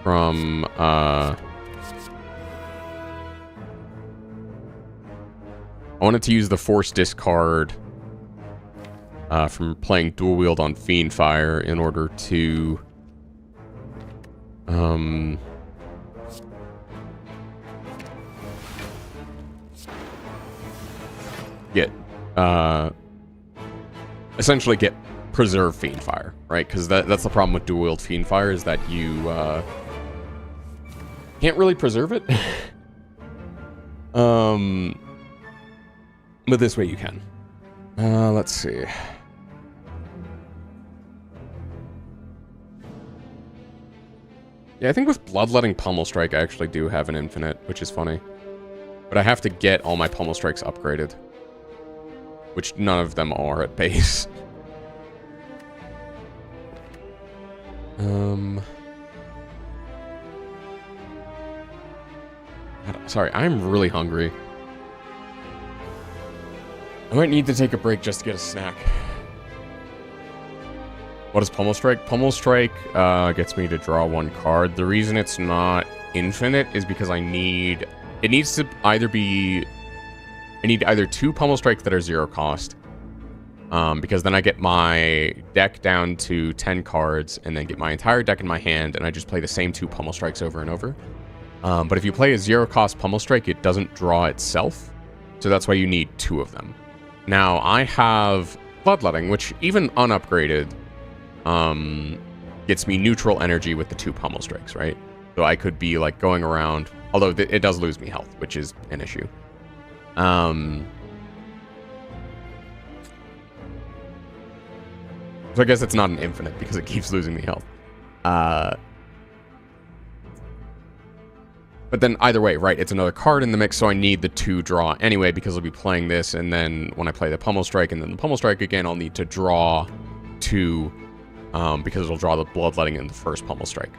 from, I wanted to use the forced discard from playing dual wield on Fiendfire in order to get essentially get preserve Fiendfire, right? Because that's the problem with dual wield Fiendfire, is that you can't really preserve it. But this way you can. Let's see. Yeah, I think with Bloodletting Pummel Strike, I actually do have an infinite, which is funny. But I have to get all my Pummel Strikes upgraded. Which none of them are at base. Sorry, I'm really hungry. I might need to take a break just to get a snack. What is Pummel Strike? Pummel Strike gets me to draw one card. The reason it's not infinite is because it needs to either be... I need either 2 Pummel Strikes that are 0 cost. Because then I get my deck down to 10 cards, and then get my entire deck in my hand, and I just play the same 2 Pummel Strikes over and over. But if you play a 0 cost Pummel Strike, it doesn't draw itself. So that's why you need 2 of them. Now, I have Bloodletting, which even unupgraded, gets me neutral energy with the 2 Pummel Strikes, right? So I could be like going around, although it does lose me health, which is an issue. So I guess it's not an infinite because it keeps losing me health. But then either way, right, it's another card in the mix, so I need the 2 draw anyway because I'll be playing this, and then when I play the Pummel Strike and then the Pummel Strike again, I'll need to draw 2 because it'll draw the Bloodletting in the first Pummel Strike.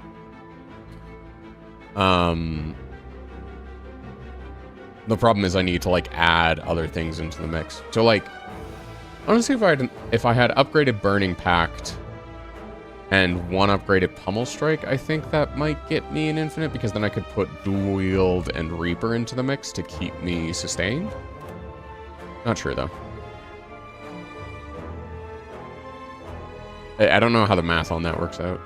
The problem is I need to, like, add other things into the mix. So, like, Honestly, if I had upgraded Burning Pact and one upgraded Pummel Strike, I think that might get me an infinite, because then I could put Dual Wield and Reaper into the mix to keep me sustained. Not sure, though. I don't know how the math on that works out.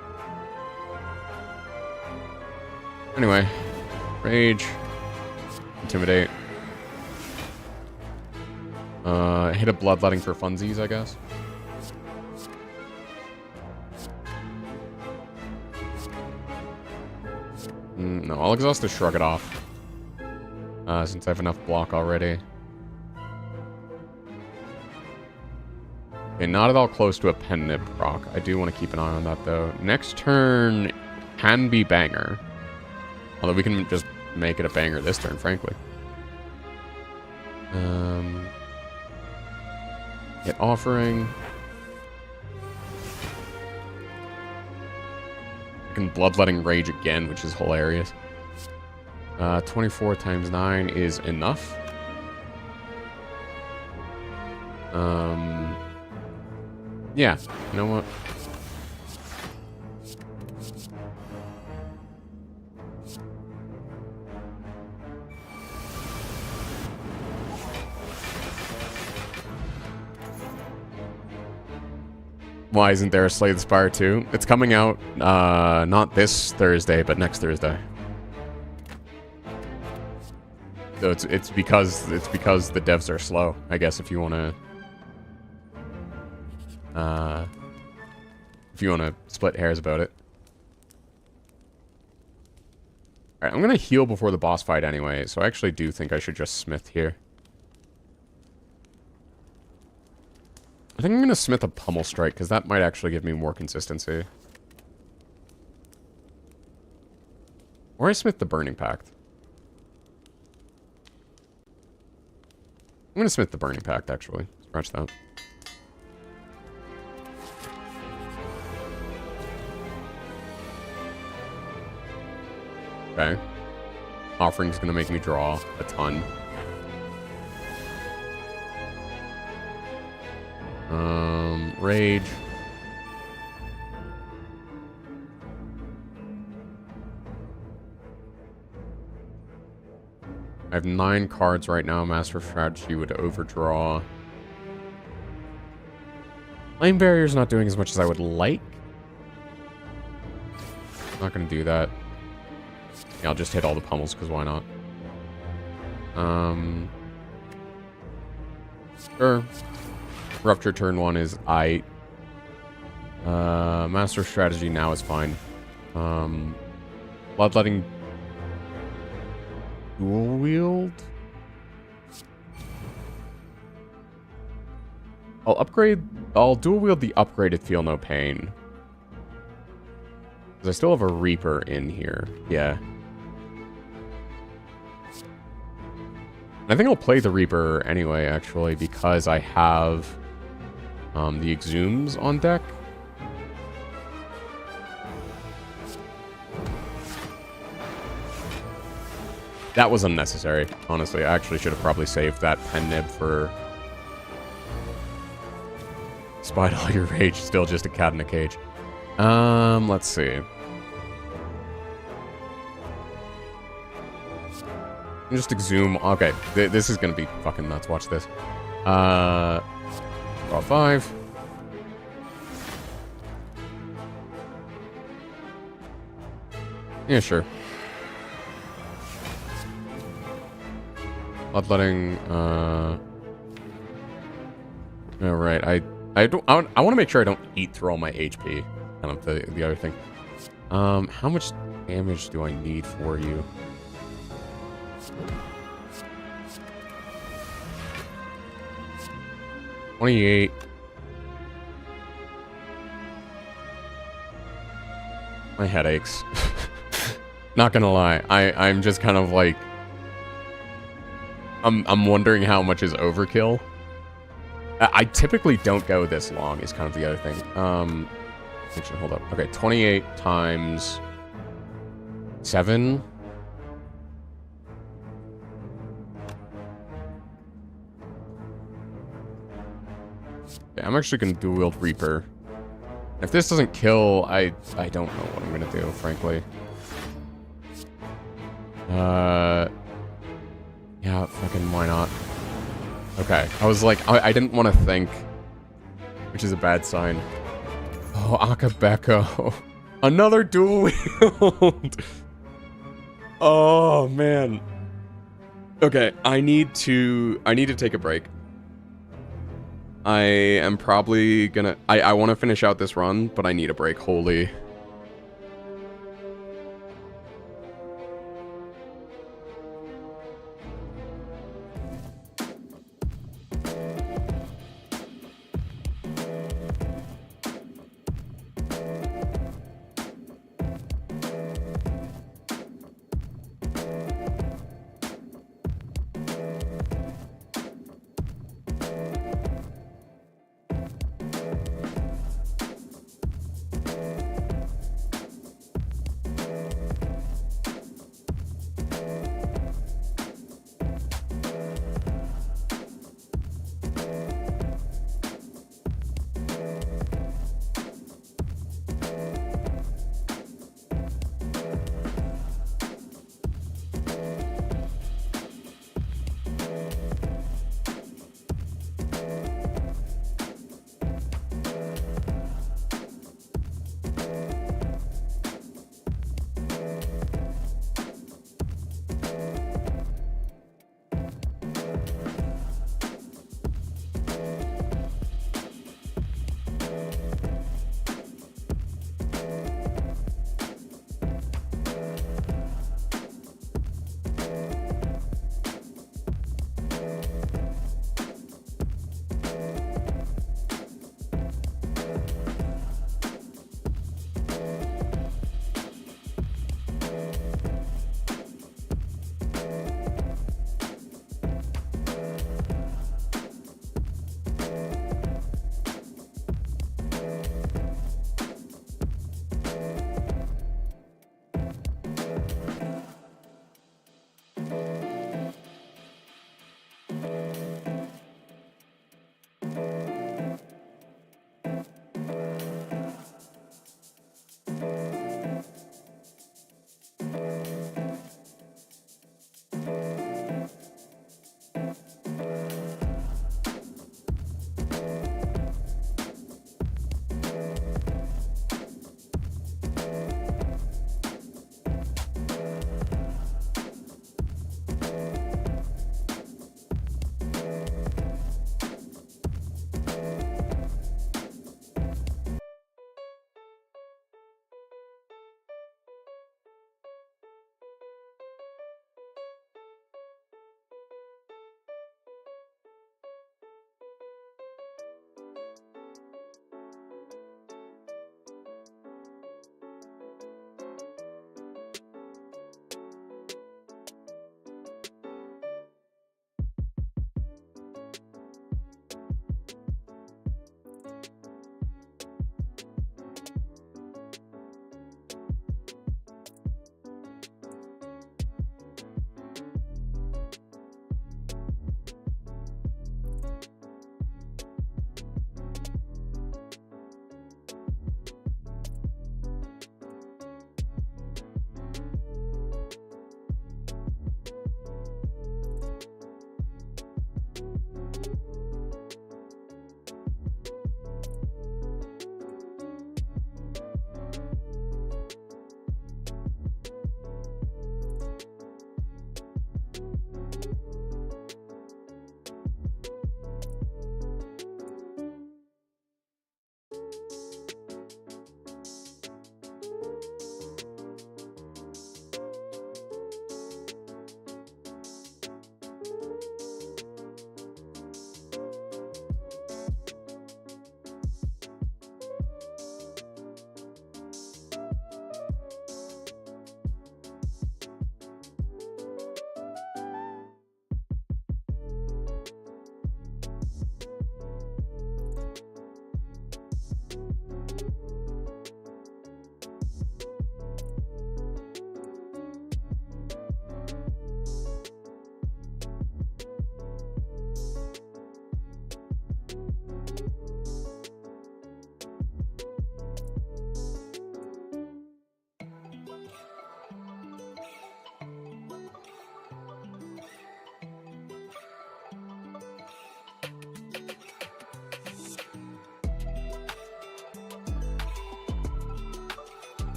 Anyway, Rage, Intimidate. Hit a Bloodletting for funsies, I guess. No, I'll exhaust to Shrug It Off. Since I have enough block already. Okay, not at all close to a Pen Nib proc. I do want to keep an eye on that, though. Next turn can be Banger. Although we can just make it a Banger this turn, frankly. Get Offering. I can Bloodletting Rage again, which is hilarious. 24 times 9 is enough. Yeah, you know what? Why isn't there a Slay the Spire 2? It's coming out, not this Thursday, but next Thursday. So it's because the devs are slow, I guess, if you wanna split hairs about it. Alright, I'm gonna heal before the boss fight anyway, so I actually do think I should just smith here. I think I'm going to smith a Pummel Strike, because that might actually give me more consistency. Or I smith the Burning Pact. I'm going to smith the Burning Pact, actually. Scratch that. Okay. Offering's going to make me draw a ton. Rage. I have 9 cards right now. Master Strategy would overdraw. Lane Barrier's not doing as much as I would like. Not gonna do that. Yeah, I'll just hit all the pummels, because why not? Sure. Rupture turn 1 is aight. Master Strategy now is fine. Bloodletting Dual Wield? I'll Dual Wield the upgraded Feel No Pain. Because I still have a Reaper in here. Yeah. I think I'll play the Reaper anyway, actually, because I have the Exhumes on deck. That was unnecessary, honestly. I actually should have probably saved that Pen Nib for... Despite all your rage, still just a cat in a cage. Let's see. Just exhume. Okay, this is gonna be fucking nuts. Watch this. Draw 5. Yeah, sure. Bloodletting. All right. I want to make sure I don't eat through all my HP. Kind of the other thing. How much damage do I need for you? $28. My head aches. Not gonna lie. I'm just kind of like... I'm wondering how much is overkill. I typically don't go this long, is kind of the other thing. Actually, hold up. Okay, 28 times 7. Okay, I'm actually gonna dual wield Reaper. If this doesn't kill, I don't know what I'm gonna do, frankly. Yeah, fucking why not? Okay, I was like, I didn't want to think, which is a bad sign. Oh, Akabeko. Another dual wield. Oh, man. Okay, I need to take a break. I am probably gonna, I want to finish out this run, but I need a break, holy.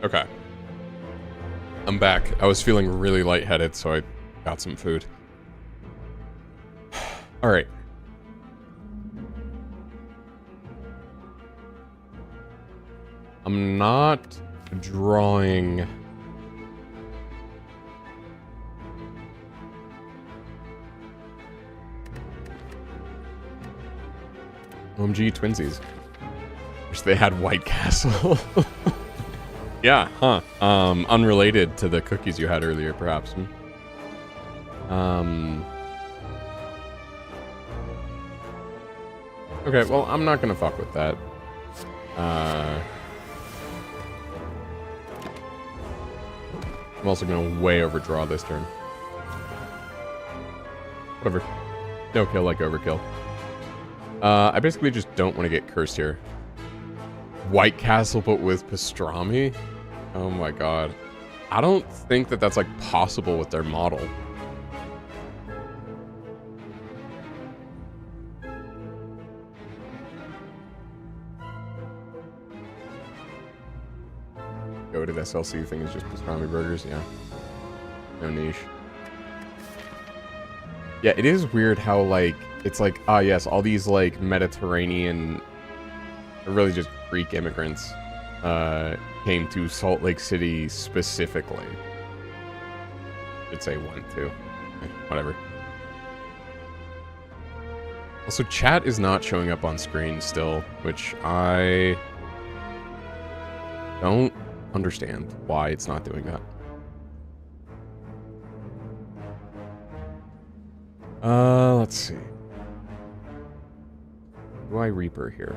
Okay. I'm back. I was feeling really lightheaded, so I got some food. Alright. I'm not drawing... OMG twinsies. Wish they had White Castle. Yeah, huh. Unrelated to the cookies you had earlier, perhaps. Okay, well, I'm not gonna fuck with that. I'm also gonna way overdraw this turn. Whatever. No kill like overkill. I basically just don't want to get cursed here. White Castle, but with pastrami? Oh my god. I don't think that that's, like, possible with their model. Goated SLC thing is just pastrami burgers, yeah. No niche. Yeah, it is weird how, like, it's like, ah, yes, all these, like, Mediterranean, or really just Greek immigrants, came to Salt Lake City specifically. Should say went to. Whatever. Also, chat is not showing up on screen still, which I don't understand why it's not doing that. Let's see. Do I Reaper here?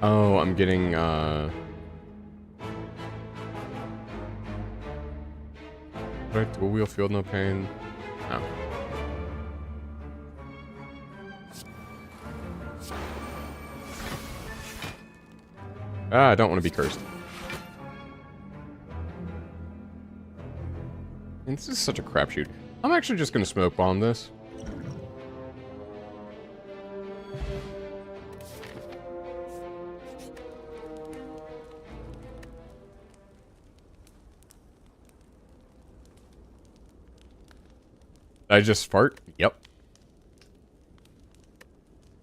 Oh, I'm getting, Right, dual wheel field, no pain. No. I don't want to be cursed. And this is such a crapshoot. I'm actually just going to smoke bomb this. I just fart? Yep.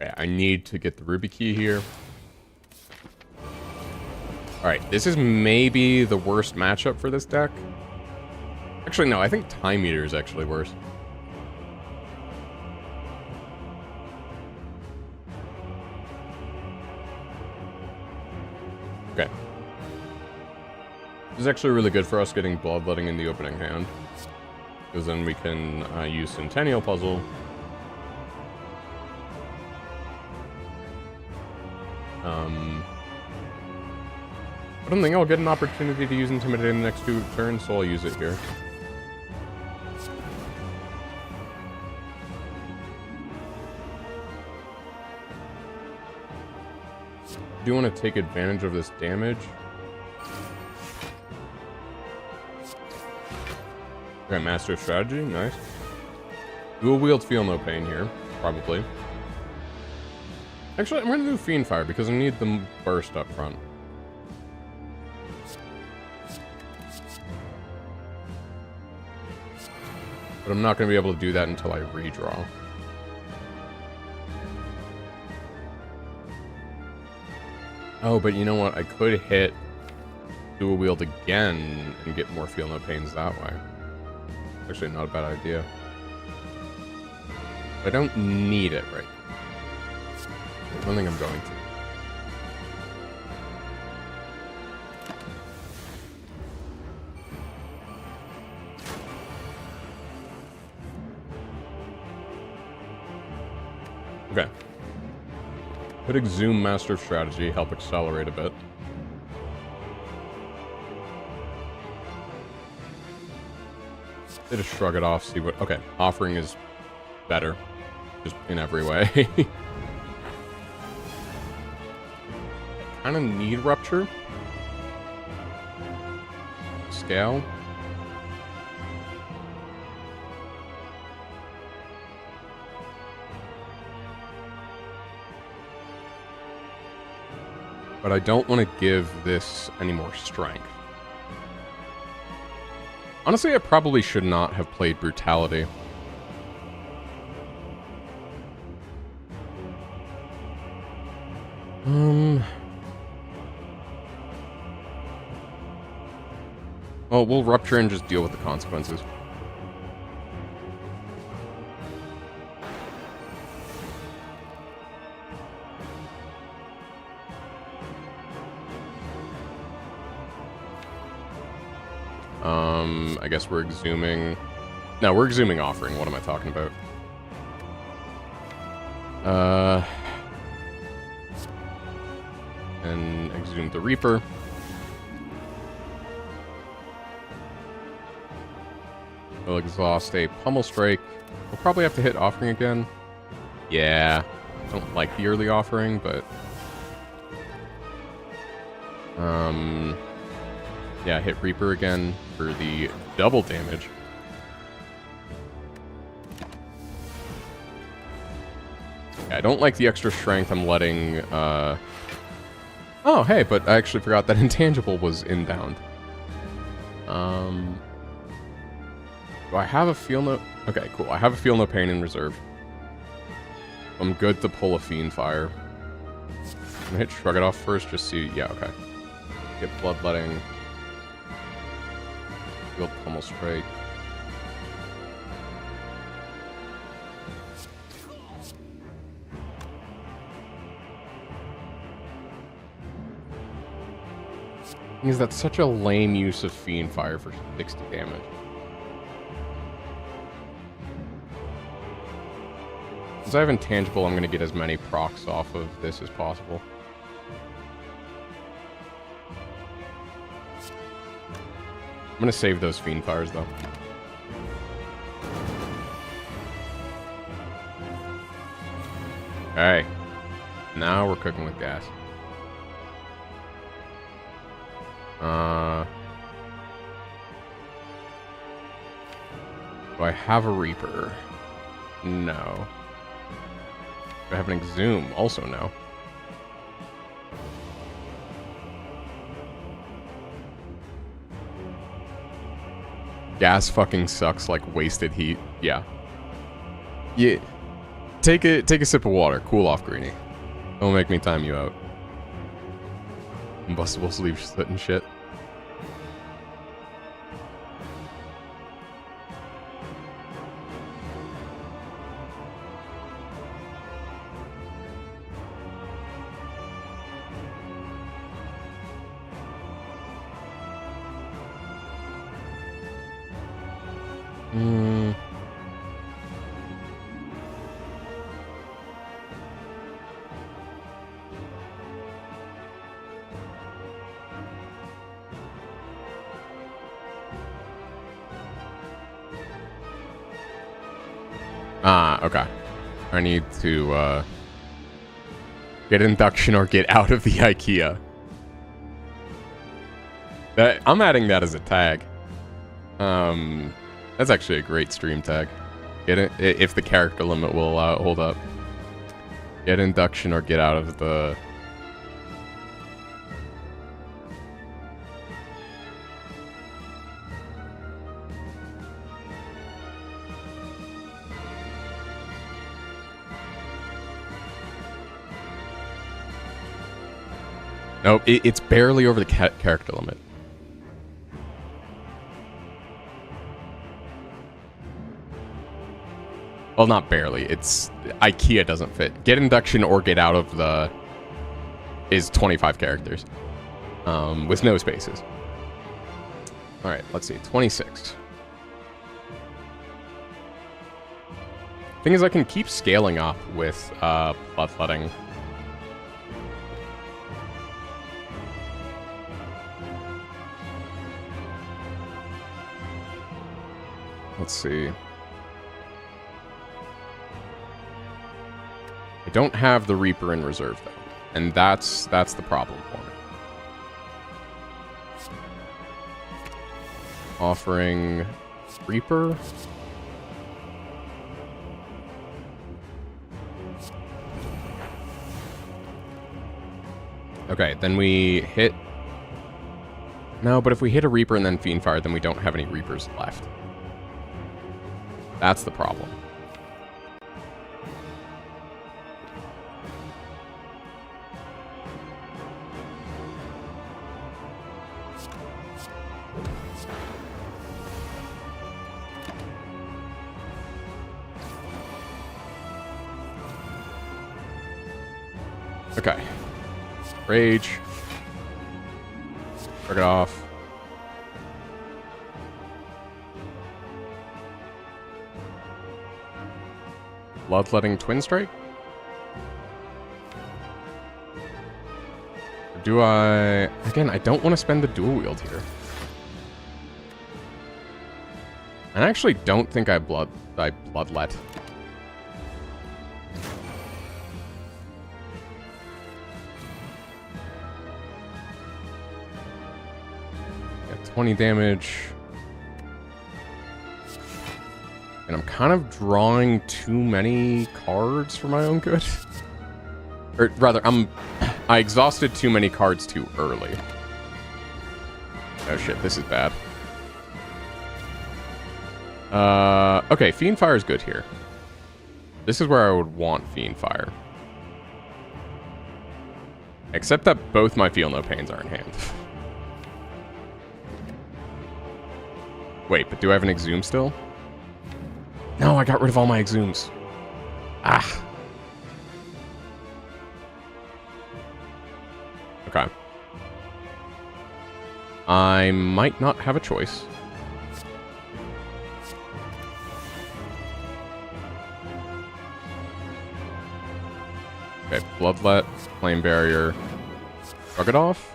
Okay, I need to get the Ruby key here. Alright, this is maybe the worst matchup for this deck. Actually, no, I think Time Meter is actually worse. Okay. This is actually really good for us getting Bloodletting in the opening hand. Because then we can use Centennial Puzzle. I don't think I'll get an opportunity to use Intimidate in the next 2 turns, so I'll use it here. Do you want to take advantage of this damage? Okay, Master of Strategy, nice. Dual wield Feel No Pain here, probably. Actually, I'm going to do Fiend Fire because I need the burst up front. But I'm not going to be able to do that until I redraw. Oh, but you know what? I could hit Dual Wield again and get more Feel No Pains that way. Actually, not a bad idea. I don't need it right now. I don't think I'm going to. Okay. Could Exhume Master of Strategy, help accelerate a bit. They just shrug it off, see what... Okay, Offering is better. Just in every way. I kind of need Rupture. Scale. But I don't want to give this any more strength. Honestly, I probably should not have played Brutality. Well, we'll Rupture and just deal with the consequences. I guess we're exhuming... No, we're exhuming Offering. What am I talking about? And exhume the Reaper. We'll exhaust a Pummel Strike. We'll probably have to hit Offering again. Yeah. Don't like the early Offering, but... Yeah, hit Reaper again for the double damage. Yeah, I don't like the extra strength I'm letting, Oh, hey, but I actually forgot that Intangible was inbound. Do I have a Feel No... Okay, cool. I have a Feel No Pain in reserve. I'm good to pull a Fiendfire. I'm gonna hit Shrug It Off first, just see... Yeah, okay. Get Bloodletting. Field Pummel Strike. Because that's such a lame use of Fiendfire for 60 damage. Since I have Intangible, I'm going to get as many procs off of this as possible. I'm going to save those Fiendfires, though. Alright. Now we're cooking with gas. Do I have a Reaper? No. Do I have an Exhume? Also no. Gas fucking sucks like wasted heat. Yeah. Yeah. Take a sip of water. Cool off, Greenie. Don't make me time you out. Combustible sleeve slit and shit. Okay. I need to, get induction or get out of the IKEA. I'm adding that as a tag. That's actually a great stream tag. Get it if the character limit will allow it. Hold up. Get induction or get out of the... Nope, it's barely over the character limit. Well, not barely. It's... IKEA doesn't fit. Get induction or get out of the... is 25 characters. With no spaces. Alright, let's see. 26. Thing is, I can keep scaling up with, bloodletting. Let's see. I don't have the Reaper in reserve, though. And that's the problem for me. Offering Reaper. Okay, then we hit... No, but if we hit a Reaper and then Fiendfire, then we don't have any Reapers left. That's the problem. Okay. Rage. Break it off. Bloodletting Twin Strike? Do I... Again, I don't want to spend the dual wield here. I actually don't think I bloodlet. Got 20 damage. And I'm kind of drawing too many cards for my own good. Or rather, I exhausted too many cards too early. Oh shit, this is bad. Okay, Fiendfire is good here. This is where I would want Fiendfire. Except that both my Feel No Pains are in hand. Wait, but do I have an Exhume still? No, I got rid of all my Exhumes. Ah. Okay. I might not have a choice. Okay, Bloodlet, Flame Barrier, Shrug it off,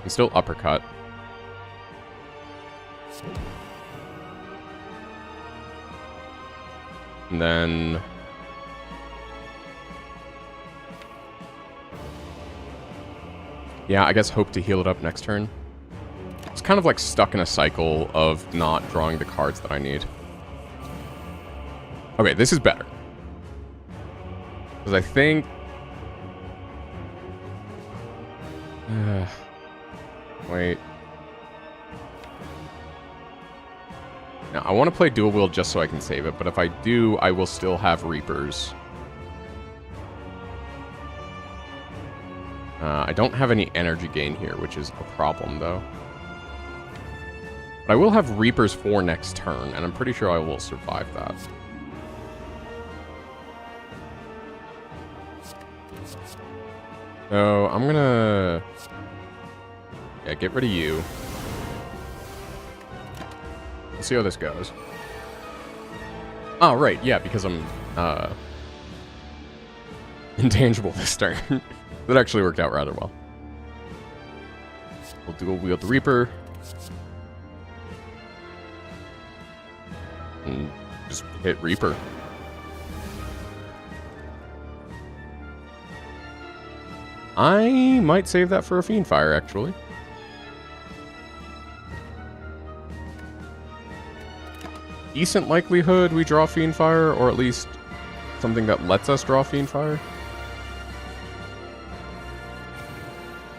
and still Uppercut. And then... yeah, I guess hope to heal it up next turn. It's kind of like stuck in a cycle of not drawing the cards that I need. Okay, this is better. Because I think... wait. Now, I want to play dual wield just so I can save it, but if I do, I will still have Reapers. I don't have any energy gain here, which is a problem, though. But I will have Reapers for next turn, and I'm pretty sure I will survive that. So, I'm gonna... yeah, get rid of you. Let's see how this goes. Oh, right, yeah, because I'm, intangible this turn. That actually worked out rather well. We'll dual wield the Reaper. And just hit Reaper. I might save that for a Fiendfire, actually. Decent likelihood we draw Fiendfire, or at least something that lets us draw Fiendfire.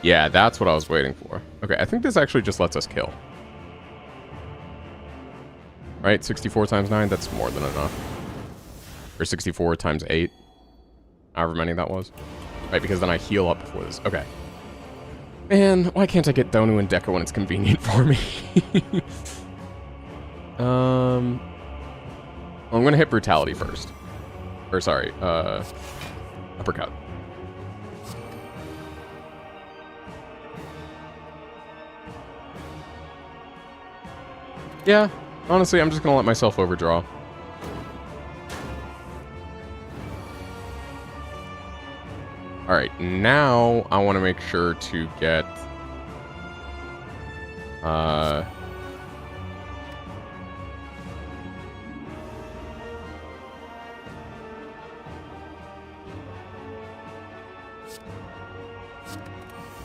Yeah, that's what I was waiting for. Okay, I think this actually just lets us kill. Right, 64 times 9, that's more than enough. Or 64 times 8. However many that was. Right, because then I heal up before this. Okay. Man, why can't I get Donu and Deca when it's convenient for me? Well, I'm gonna hit Brutality first. Or sorry, Uppercut. Yeah, honestly, I'm just gonna let myself overdraw. Alright, now I want to make sure to get... I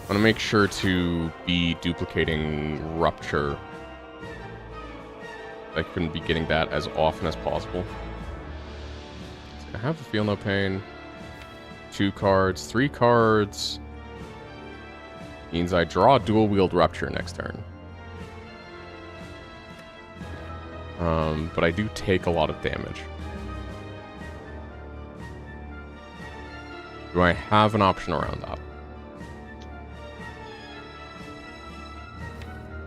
want to make sure to be duplicating Rupture. I couldn't be getting that as often as possible. So I have a Feel No Pain. 2 cards, 3 cards. Means I draw dual wield rupture next turn. But I do take a lot of damage. Do I have an option around that?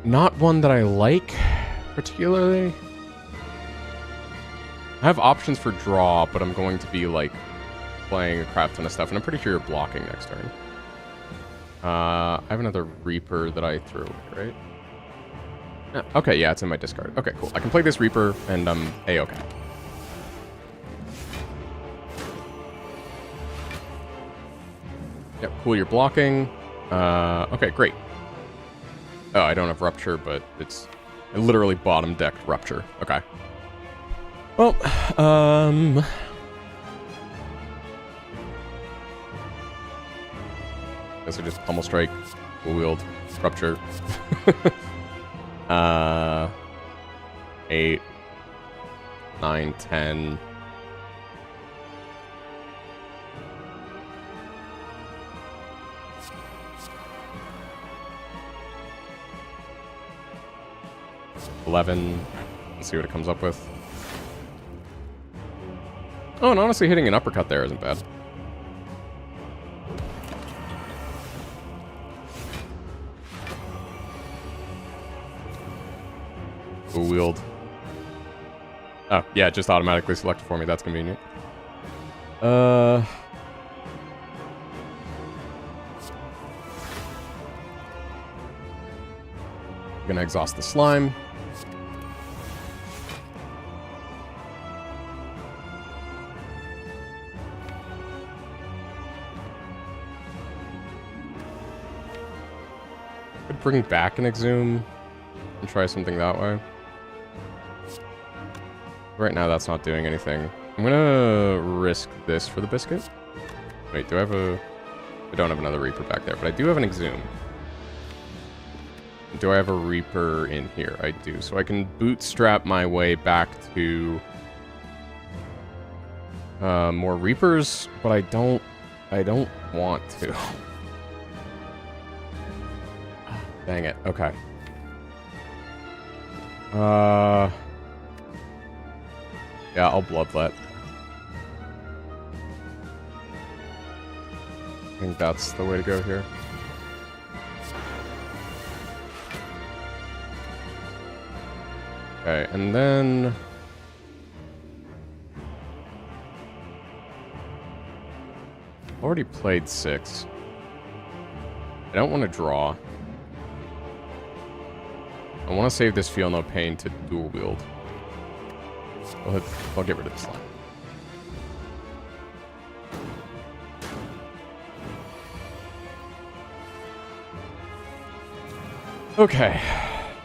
Not one that I like, particularly. I have options for draw, but I'm going to be, like, playing a crap ton of stuff, and I'm pretty sure you're blocking next turn. I have another Reaper that I threw away, right? Okay, yeah, it's in my discard. Okay, cool. I can play this Reaper, and I'm A-okay. Yep, cool, you're blocking. Okay, great. Oh, I don't have Rupture, but it's... I literally bottom decked Rupture. Okay. Well, guess I just Pummel Strike, Wield, Rupture. 8, 9, 10... 11. Let's see what it comes up with. Oh, and honestly, hitting an uppercut there isn't bad. Wield. Oh, yeah, it just automatically selected for me. That's convenient. Gonna exhaust the slime. Could bring back an Exhume and try something that way. Right now, that's not doing anything. I'm gonna risk this for the biscuit. Wait, do I have a... I don't have another Reaper back there, but I do have an Exhume. Do I have a Reaper in here? I do. So I can bootstrap my way back to more Reapers, but I don't want to. Dang it. Okay. Yeah, I'll Bloodlet. I think that's the way to go here. Okay, and then... already played 6. I don't want to draw. I want to save this Feel No Pain to dual wield. I'll get rid of this line. Okay.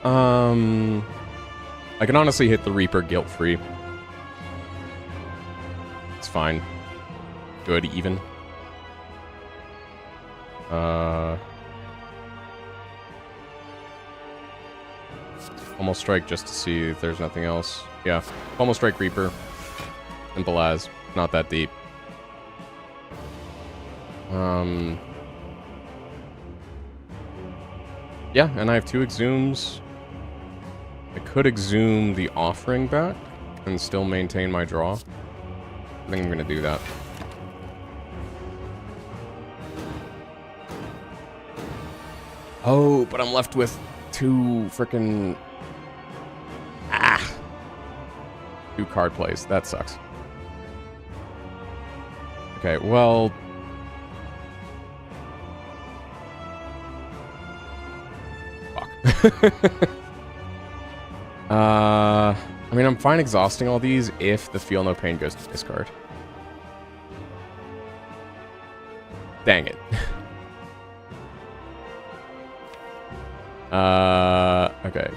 I can honestly hit the Reaper guilt-free. It's fine. Good, even. Almost Strike just to see if there's nothing else. Yeah, Almost Strike Reaper. Simple as. Not that deep. Yeah, and I have 2 Exhumes. I could Exhume the Offering back and still maintain my draw. I think I'm going to do that. Oh, but I'm left with 2 frickin'... 2 card plays. That sucks. Okay, well... Fuck. I mean, I'm fine exhausting all these if the Feel No Pain goes to discard. Dang it. Okay.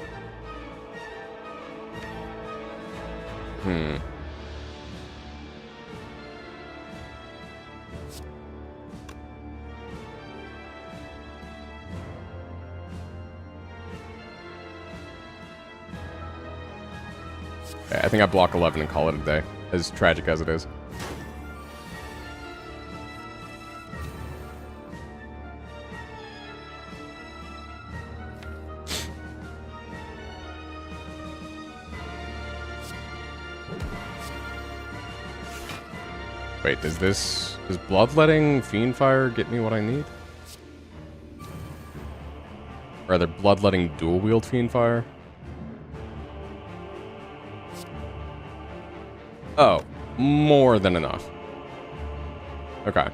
Okay, I think I block 11 and call it a day, as tragic as it is. Wait, does bloodletting Fiendfire get me what I need? Or rather, bloodletting dual wield Fiendfire? Oh, more than enough. Okay.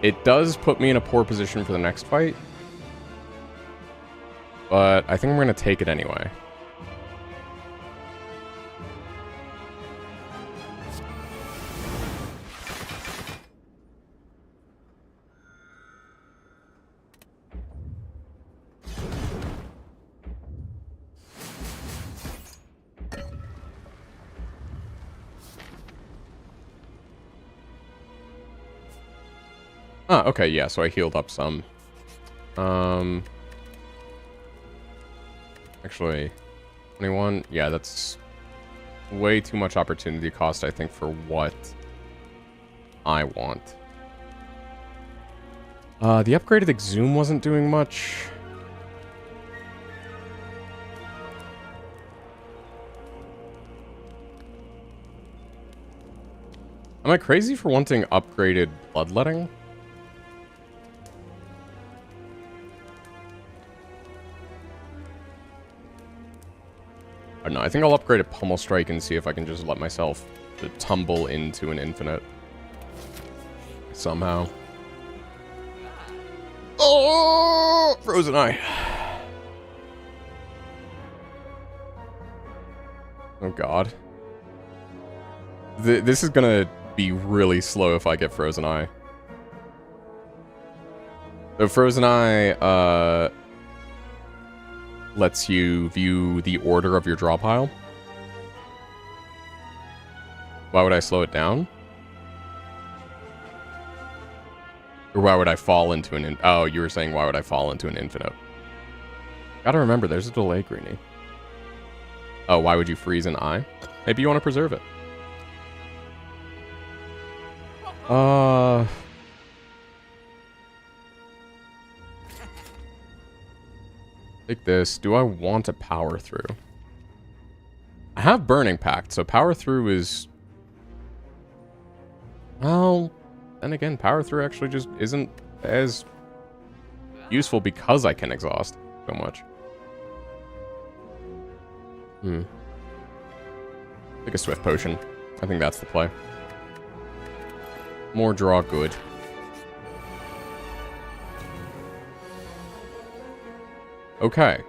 It does put me in a poor position for the next fight. But I think I'm going to take it anyway. Ah, okay, yeah, so I healed up some. Actually, 21, yeah, that's way too much opportunity cost, I think, for what I want. The upgraded Exhume wasn't doing much. Am I crazy for wanting upgraded Bloodletting? I don't know, I think I'll upgrade a Pummel Strike and see if I can just let myself tumble into an infinite. Somehow. Oh! Frozen Eye. Oh god. This is gonna be really slow if I get Frozen Eye. So Frozen Eye, lets you view the order of your draw pile. Why would I slow it down? Or why would I fall into an... Oh, you were saying why would I fall into an infinite? Gotta remember, there's a delay, Greenie. Oh, why would you freeze an eye? Maybe you want to preserve it. Take this. Do I want to power through? I have Burning Pact, so power through is... Well, then again, power through actually just isn't as useful because I can exhaust so much. Take a Swift Potion. I think that's the play. More draw, good. Okay.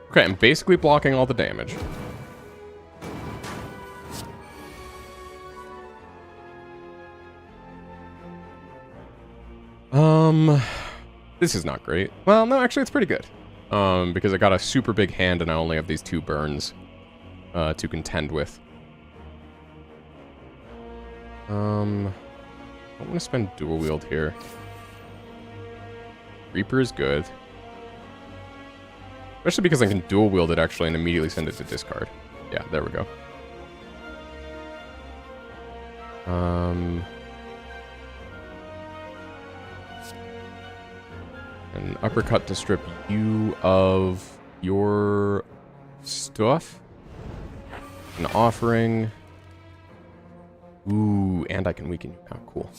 Okay, I'm basically blocking all the damage. This is not great. Well, no, actually, it's pretty good. Because I got a super big hand and I only have these 2 burns to contend with. I don't want to spend dual wield here. Reaper is good. Especially because I can dual wield it actually and immediately send it to discard. Yeah, there we go. An uppercut to strip you of your stuff. An offering. Ooh, and I can weaken you now. Cool.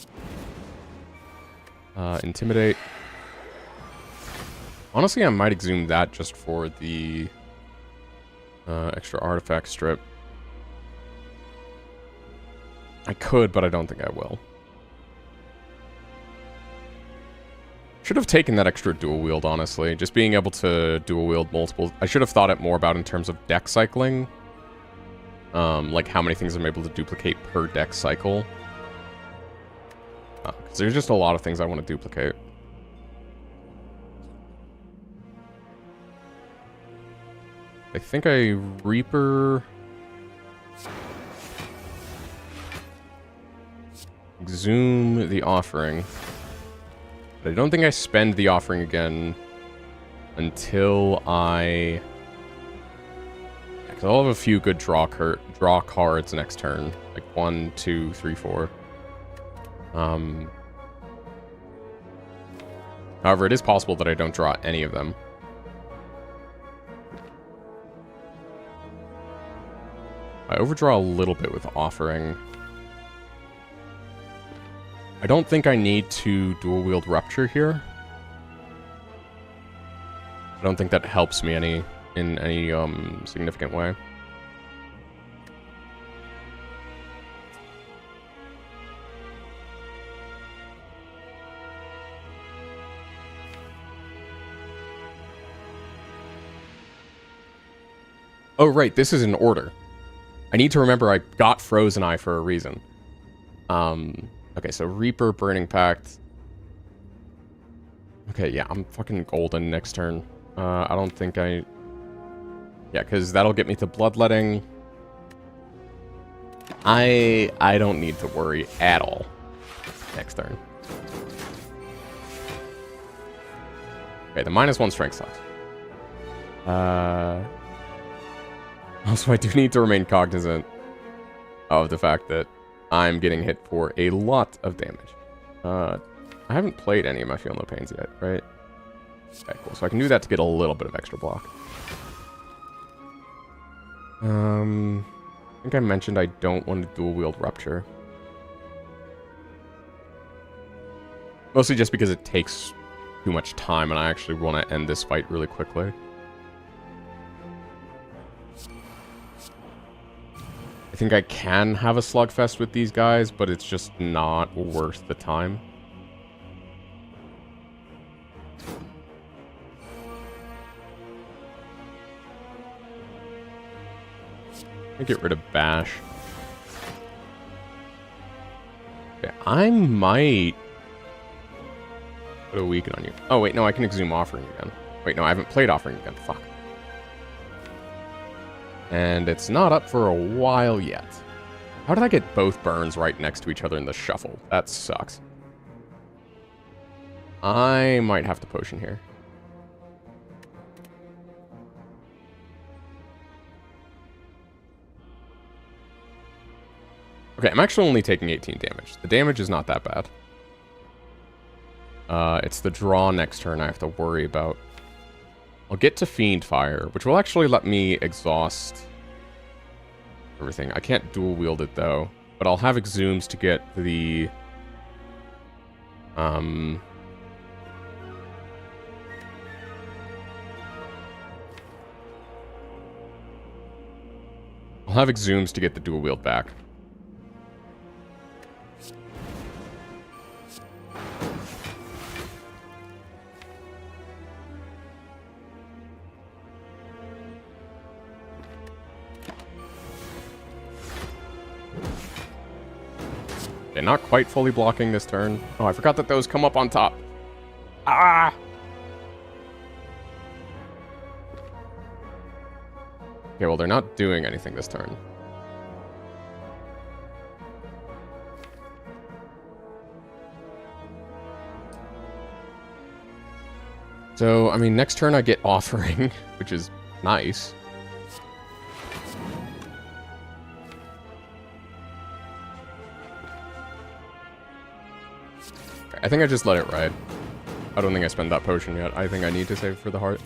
Intimidate. Honestly, I might exhume that just for the extra artifact strip. I could, but I don't think I will. Should have taken that extra dual wield, honestly. Just being able to dual wield multiple... I should have thought it more about in terms of deck cycling. Like how many things I'm able to duplicate per deck cycle. Because there's just a lot of things I want to duplicate. I think I Reaper... Exhume the offering. But I don't think I spend the offering again until I... Because I'll have a few good draw draw cards next turn. Like 1, 2, 3, 4. However, it is possible that I don't draw any of them. I overdraw a little bit with offering. I don't think I need to dual wield rupture here. I don't think that helps me in any significant way. Oh, right, this is in order. I need to remember I got Frozen Eye for a reason. Okay, so Reaper, Burning Pact. Okay, yeah, I'm fucking golden next turn. I don't think I... Yeah, because that'll get me to Bloodletting. I don't need to worry at all next turn. Okay, the -1 strength sucks. Also, I do need to remain cognizant of the fact that I'm getting hit for a lot of damage. I haven't played any of my Feel No Pains yet, right? Okay, cool. So I can do that to get a little bit of extra block. I think I mentioned I don't want to dual wield Rupture. Mostly just because it takes too much time and I actually want to end this fight really quickly. I think I can have a slugfest with these guys, but it's just not worth the time. I'll get rid of Bash. Okay, I might put a weaken on you. Oh, wait, no, I can exhume Offering again. Wait, no, I haven't played Offering again. Fuck. And it's not up for a while yet. How did I get both burns right next to each other in the shuffle? That sucks. I might have to potion here. Okay, I'm actually only taking 18 damage. The damage is not that bad. It's the draw next turn I have to worry about. I'll get to Fiend Fire, which will actually let me exhaust everything. I can't dual wield it though, but I'll have Exhumes to get the I'll have Exhumes to get the dual wield back. Okay, not quite fully blocking this turn. Oh, I forgot that those come up on top. Ah! Okay, well, they're not doing anything this turn. So, I mean, next turn I get Offering, which is nice. I think I just let it ride. I don't think I spent that potion yet. I think I need to save for the heart.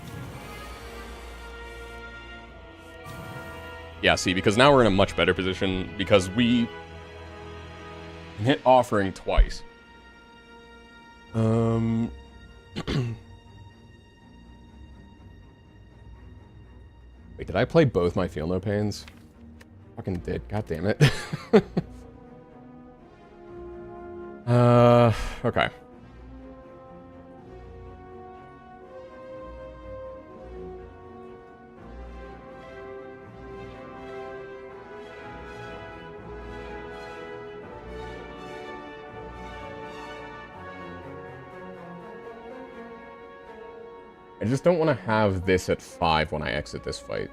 Yeah, see, because now we're in a much better position because we hit Offering twice. Wait, did I play both my Feel No Pains? Fucking did. God damn it. Okay. I just don't want to have this at 5 when I exit this fight.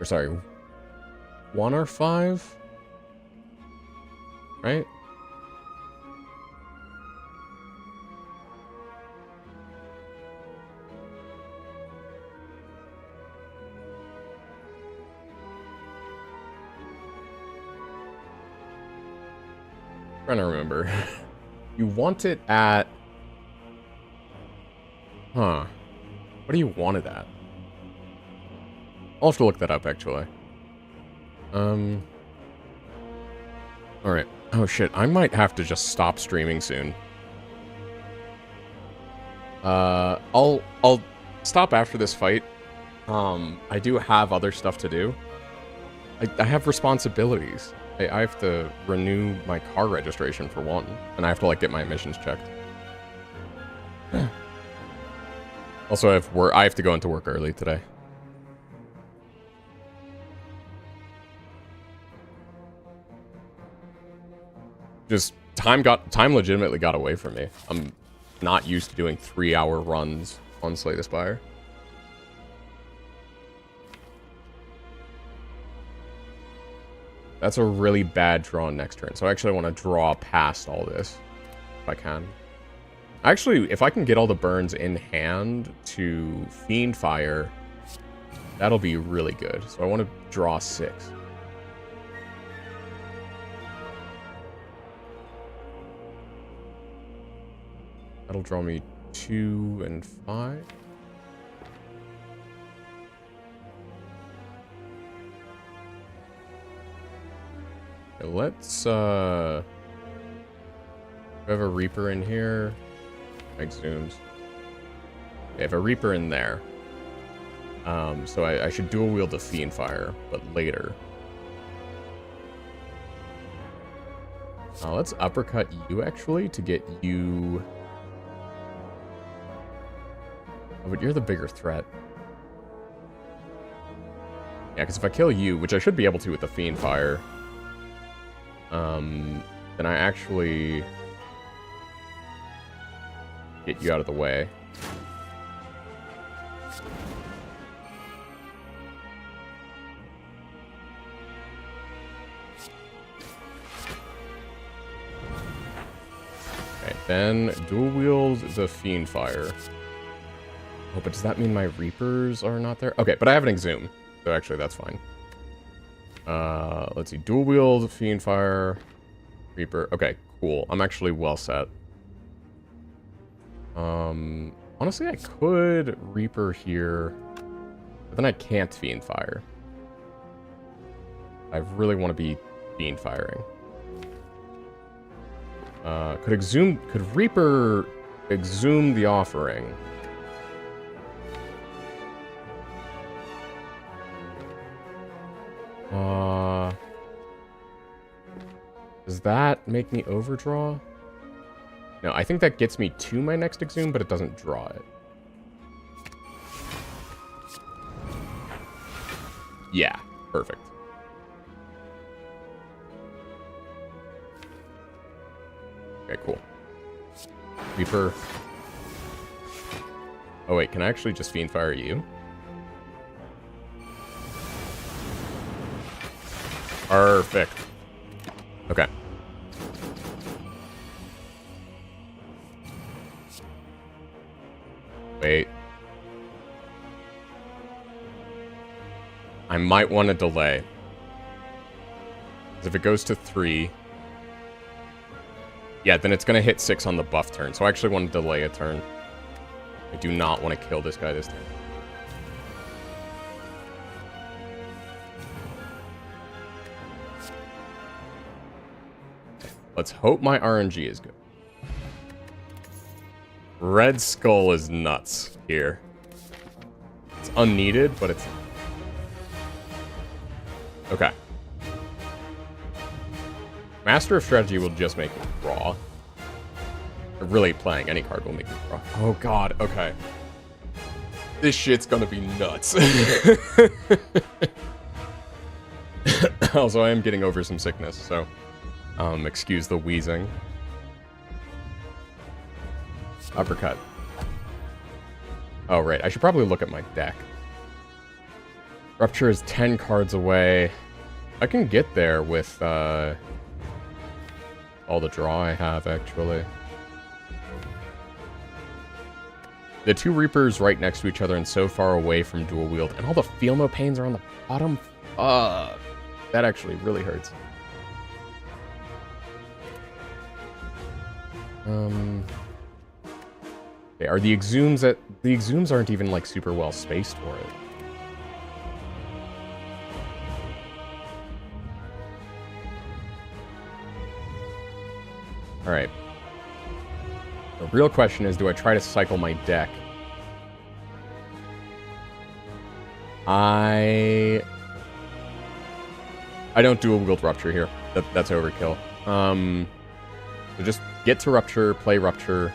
Or sorry, 1 or 5? Right? trying to remember. You want it at... Huh. What do you want it at? I'll have to look that up, actually. Alright. Oh, shit. I might have to just stop streaming soon. I'll stop after this fight. I do have other stuff to do. I have responsibilities. I have to renew my car registration for one, and I have to, like, get my emissions checked. Also, I have to go into work early today. Just time legitimately got away from me. I'm not used to doing 3-hour runs on Slay the Spire. That's a really bad draw next turn. So I actually want to draw past all this, if I can. Actually, if I can get all the burns in hand to Fiend Fire, that'll be really good. So I want to draw 6. That'll draw me 2 and 5. Okay, let's, we have a Reaper in here. Make zooms. Okay, I have a Reaper in there. So I should dual wield the Fiend Fire, but later. Let's uppercut you, actually, to get you... Oh, but you're the bigger threat. Yeah, because if I kill you, which I should be able to with the Fiend Fire, then I actually get you out of the way. Okay, then dual wield the Fiend Fire. Oh, but does that mean my Reapers are not there? Okay, but I have an Exhume, so actually that's fine. Let's see. Dual wield, Fiend Fire, Reaper. Okay, cool. I'm actually well set. Honestly, I could Reaper here, but then I can't Fiend Fire. I really want to be Fiend Firing. Could Reaper Exhume the Offering? Does that make me overdraw? No, I think that gets me to my next Exhume, but it doesn't draw it. Yeah, perfect. Okay, cool. Reaper. Oh wait, can I actually just Fiend Fire you? Perfect. Okay. Wait. I might want to delay. Because if it goes to 3... Yeah, then it's going to hit 6 on the buff turn. So I actually want to delay a turn. I do not want to kill this guy this turn. Let's hope my RNG is good. Red Skull is nuts here. It's unneeded, but it's... Okay. Master of Strategy will just make me draw. Really, playing any card will make me draw. Oh god, okay. This shit's gonna be nuts. Also, I am getting over some sickness, so... excuse the wheezing. Uppercut. Oh, right. I should probably look at my deck. Rupture is 10 cards away. I can get there with, all the draw I have, actually. The 2 Reapers right next to each other and so far away from dual wield. And all the Feel No Pains are on the bottom. That actually really hurts. Okay, are the exhumes at... The exhumes aren't even, like, super well spaced for it. Alright. The real question is, do I try to cycle my deck? I don't dual wield Rupture here. That's overkill. So just get to Rupture, play Rupture.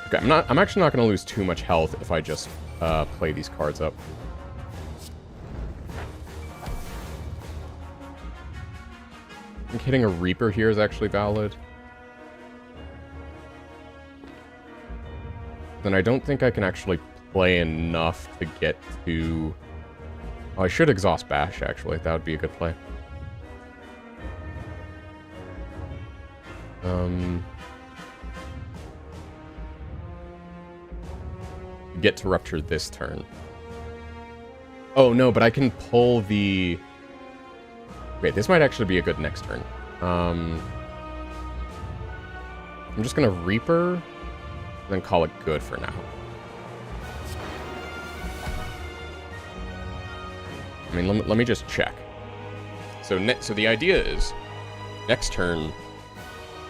Okay, I'm actually not going to lose too much health if I just play these cards up. I think hitting a Reaper here is actually valid. Then I don't think I can actually play enough to get to... Oh, I should exhaust Bash, actually. That would be a good play. Get to Rupture this turn. Oh, no, but I can pull the... Wait, this might actually be a good next turn. I'm just gonna Reaper, and then call it good for now. I mean, let me just check. So the idea is, next turn,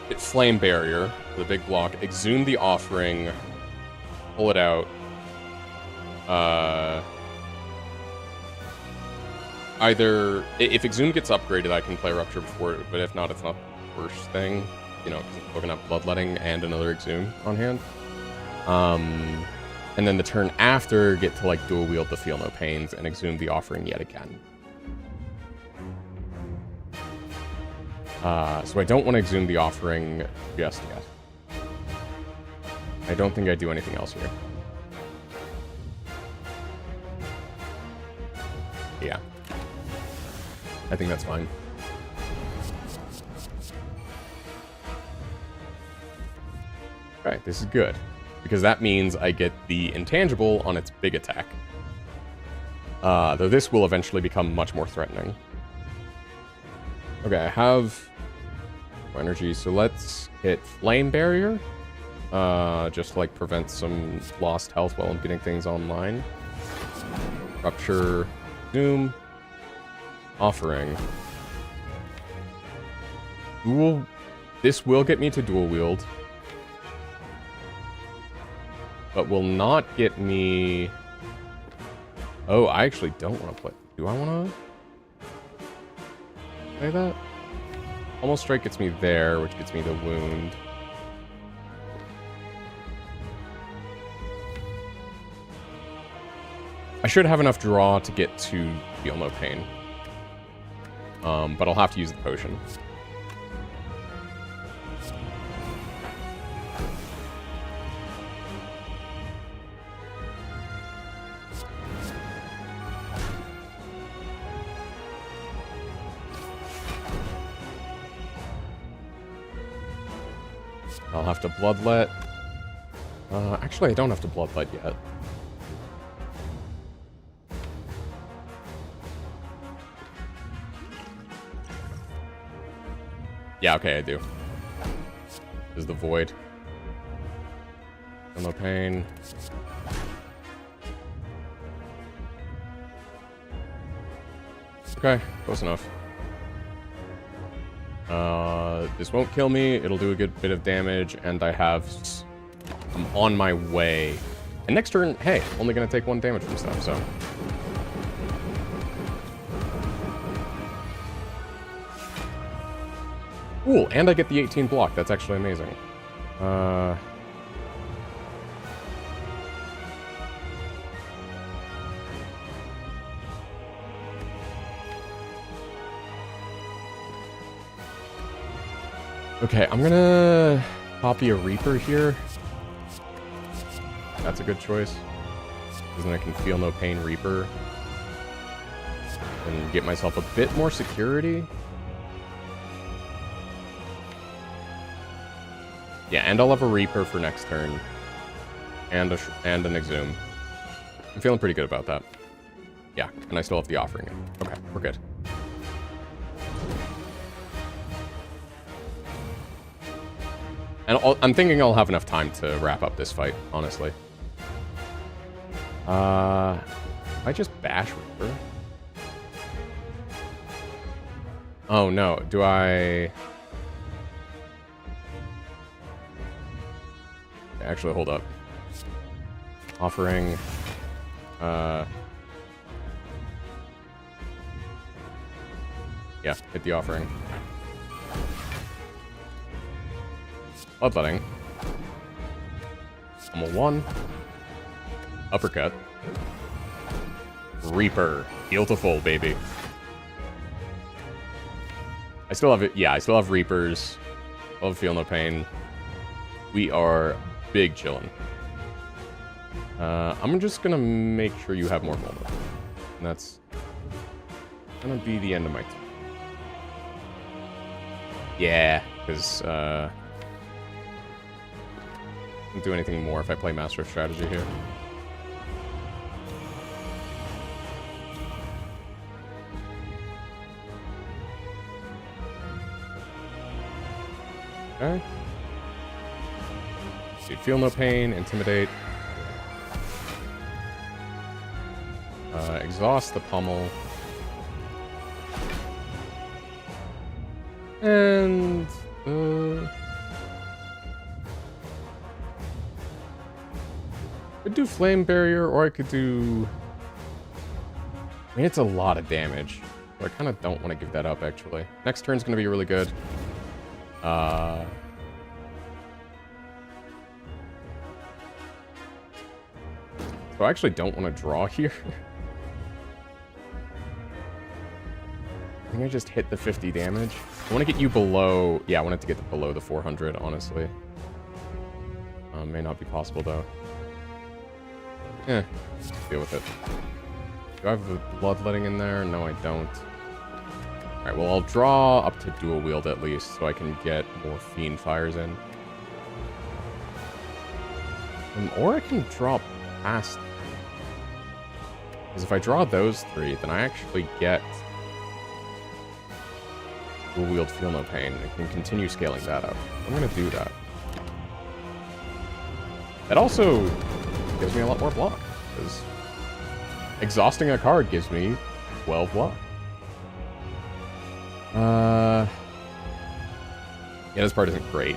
hit Flame Barrier, the big block, Exhume the Offering, pull it out. Either, if Exhume gets upgraded, I can play Rupture before it, but if not, it's not the worst thing. You know, because I'm still gonna have Bloodletting and another Exhume on hand. And then the turn after, get to, like, dual wield the Feel No Pains and Exhume the Offering yet again. So I don't want to Exhume the Offering just yet. I don't think I do anything else here. Yeah. I think that's fine. Alright, this is good. Because that means I get the intangible on its big attack. Though this will eventually become much more threatening. Okay, I have energy, so let's hit Flame Barrier. Just to, like, prevent some lost health while I'm getting things online. Rupture, Doom, Offering. Dual. This will get me to dual wield. But will not get me... Oh, I actually don't want to play... Do I want to play that? Almost Strike gets me there, which gets me the wound. I should have enough draw to get to Feel No Pain. But I'll have to use the potion. I'll have to Bloodlet. Actually, I don't have to Bloodlet yet. Yeah, okay, I do. This is the Void. No Pain. Okay, close enough. This won't kill me. It'll do a good bit of damage, and I'm on my way. And next turn, hey, only gonna take 1 damage from stuff, so. Cool, and I get the 18 block. That's actually amazing. Okay, I'm gonna copy a Reaper here. That's a good choice. Because then I can Feel No Pain Reaper. And get myself a bit more security. Yeah, and I'll have a Reaper for next turn. And an Exhume. I'm feeling pretty good about that. Yeah, and I still have the offering in. Okay, we're good. And I'm thinking I'll have enough time to wrap up this fight, honestly. I just bash Reaper? Oh no, do I... Actually, hold up. Offering... Yeah, hit the offering. Bloodletting. Pummel 1. Uppercut. Reaper. Heal to full, baby. I still have it. Yeah, I still have Reapers. I'll feel no pain. We are big chillin'. I'm just gonna make sure you have more vulnerable. And that's gonna be the end of my turn. Yeah, because, can't do anything more if I play Master of Strategy here. Okay. So you feel no pain, intimidate. Exhaust the pummel. And could do flame barrier, or I could do... I mean, it's a lot of damage, so I kind of don't want to give that up, actually. Next turn's going to be really good. So I actually don't want to draw here. I think I just hit the 50 damage. I want to get you below... Yeah, I wanted to get below the 400, honestly. May not be possible, though. Let's deal with it. Do I have the bloodletting in there? No, I don't. Alright, well, I'll draw up to dual wield at least, so I can get more fiend fires in. Or I can draw past... Because if I draw those three, then I actually get... Dual wield feel no pain. I can continue scaling that up. I'm gonna do that. That also gives me a lot more block, because exhausting a card gives me 12 block. Yeah, this part isn't great.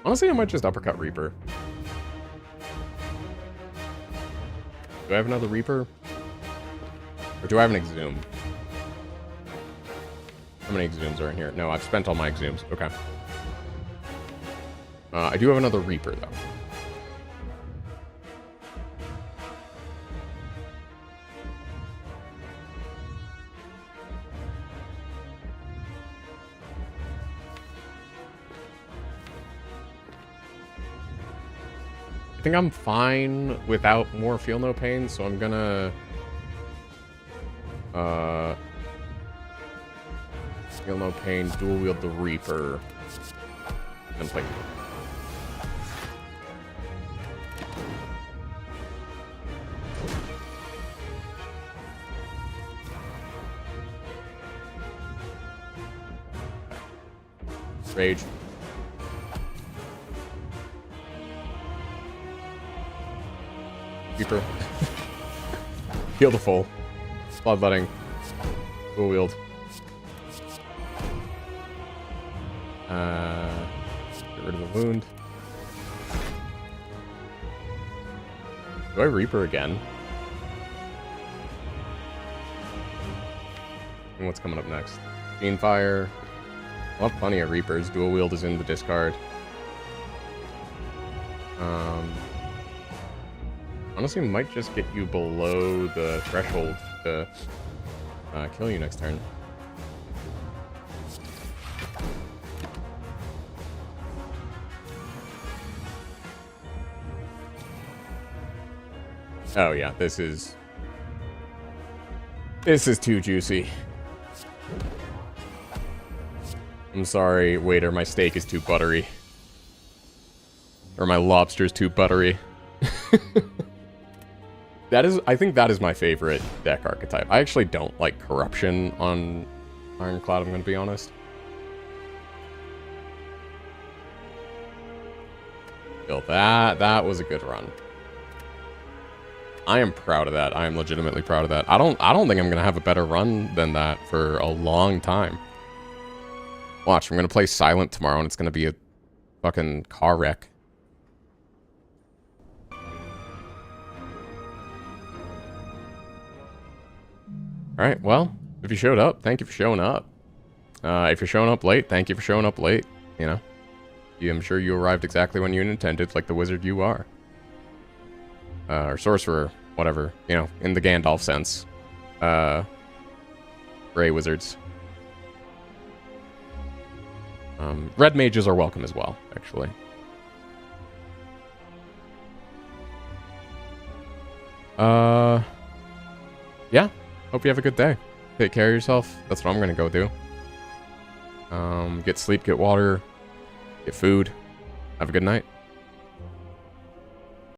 Honestly, I might just uppercut Reaper. Do I have another Reaper? Or do I have an Exhume? How many Exhumes are in here? No, I've spent all my Exhumes. Okay. I do have another Reaper, though. I think I'm fine without more feel no pain, so I'm gonna feel no pain, dual wield the Reaper, and play. Rage. Reaper. Heal the full. Bloodletting. Dual wield. Get rid of the wound. Do I Reaper again? And what's coming up next? Fiend Fire. I'll have plenty of Reapers. Dual wield is in the discard. Honestly, might just get you below the threshold to kill you next turn. Oh yeah, this is too juicy. I'm sorry, waiter, my steak is too buttery. Or my lobster's too buttery. I think that is my favorite deck archetype. I actually don't like corruption on Ironclad, I'm gonna be honest. Feel that was a good run. I am proud of that. I am legitimately proud of that. I don't think I'm gonna have a better run than that for a long time. Watch, I'm gonna play Silent tomorrow and it's gonna be a fucking car wreck. Alright, well, if you showed up, thank you for showing up. If you're showing up late, thank you for showing up late, you know. I'm sure you arrived exactly when you intended, like the wizard you are. Or sorcerer, whatever, you know, in the Gandalf sense. Gray wizards. Red mages are welcome as well, actually. Yeah. Hope you have a good day. Take care of yourself. That's what I'm gonna go do. Get sleep, get water, get food. Have a good night.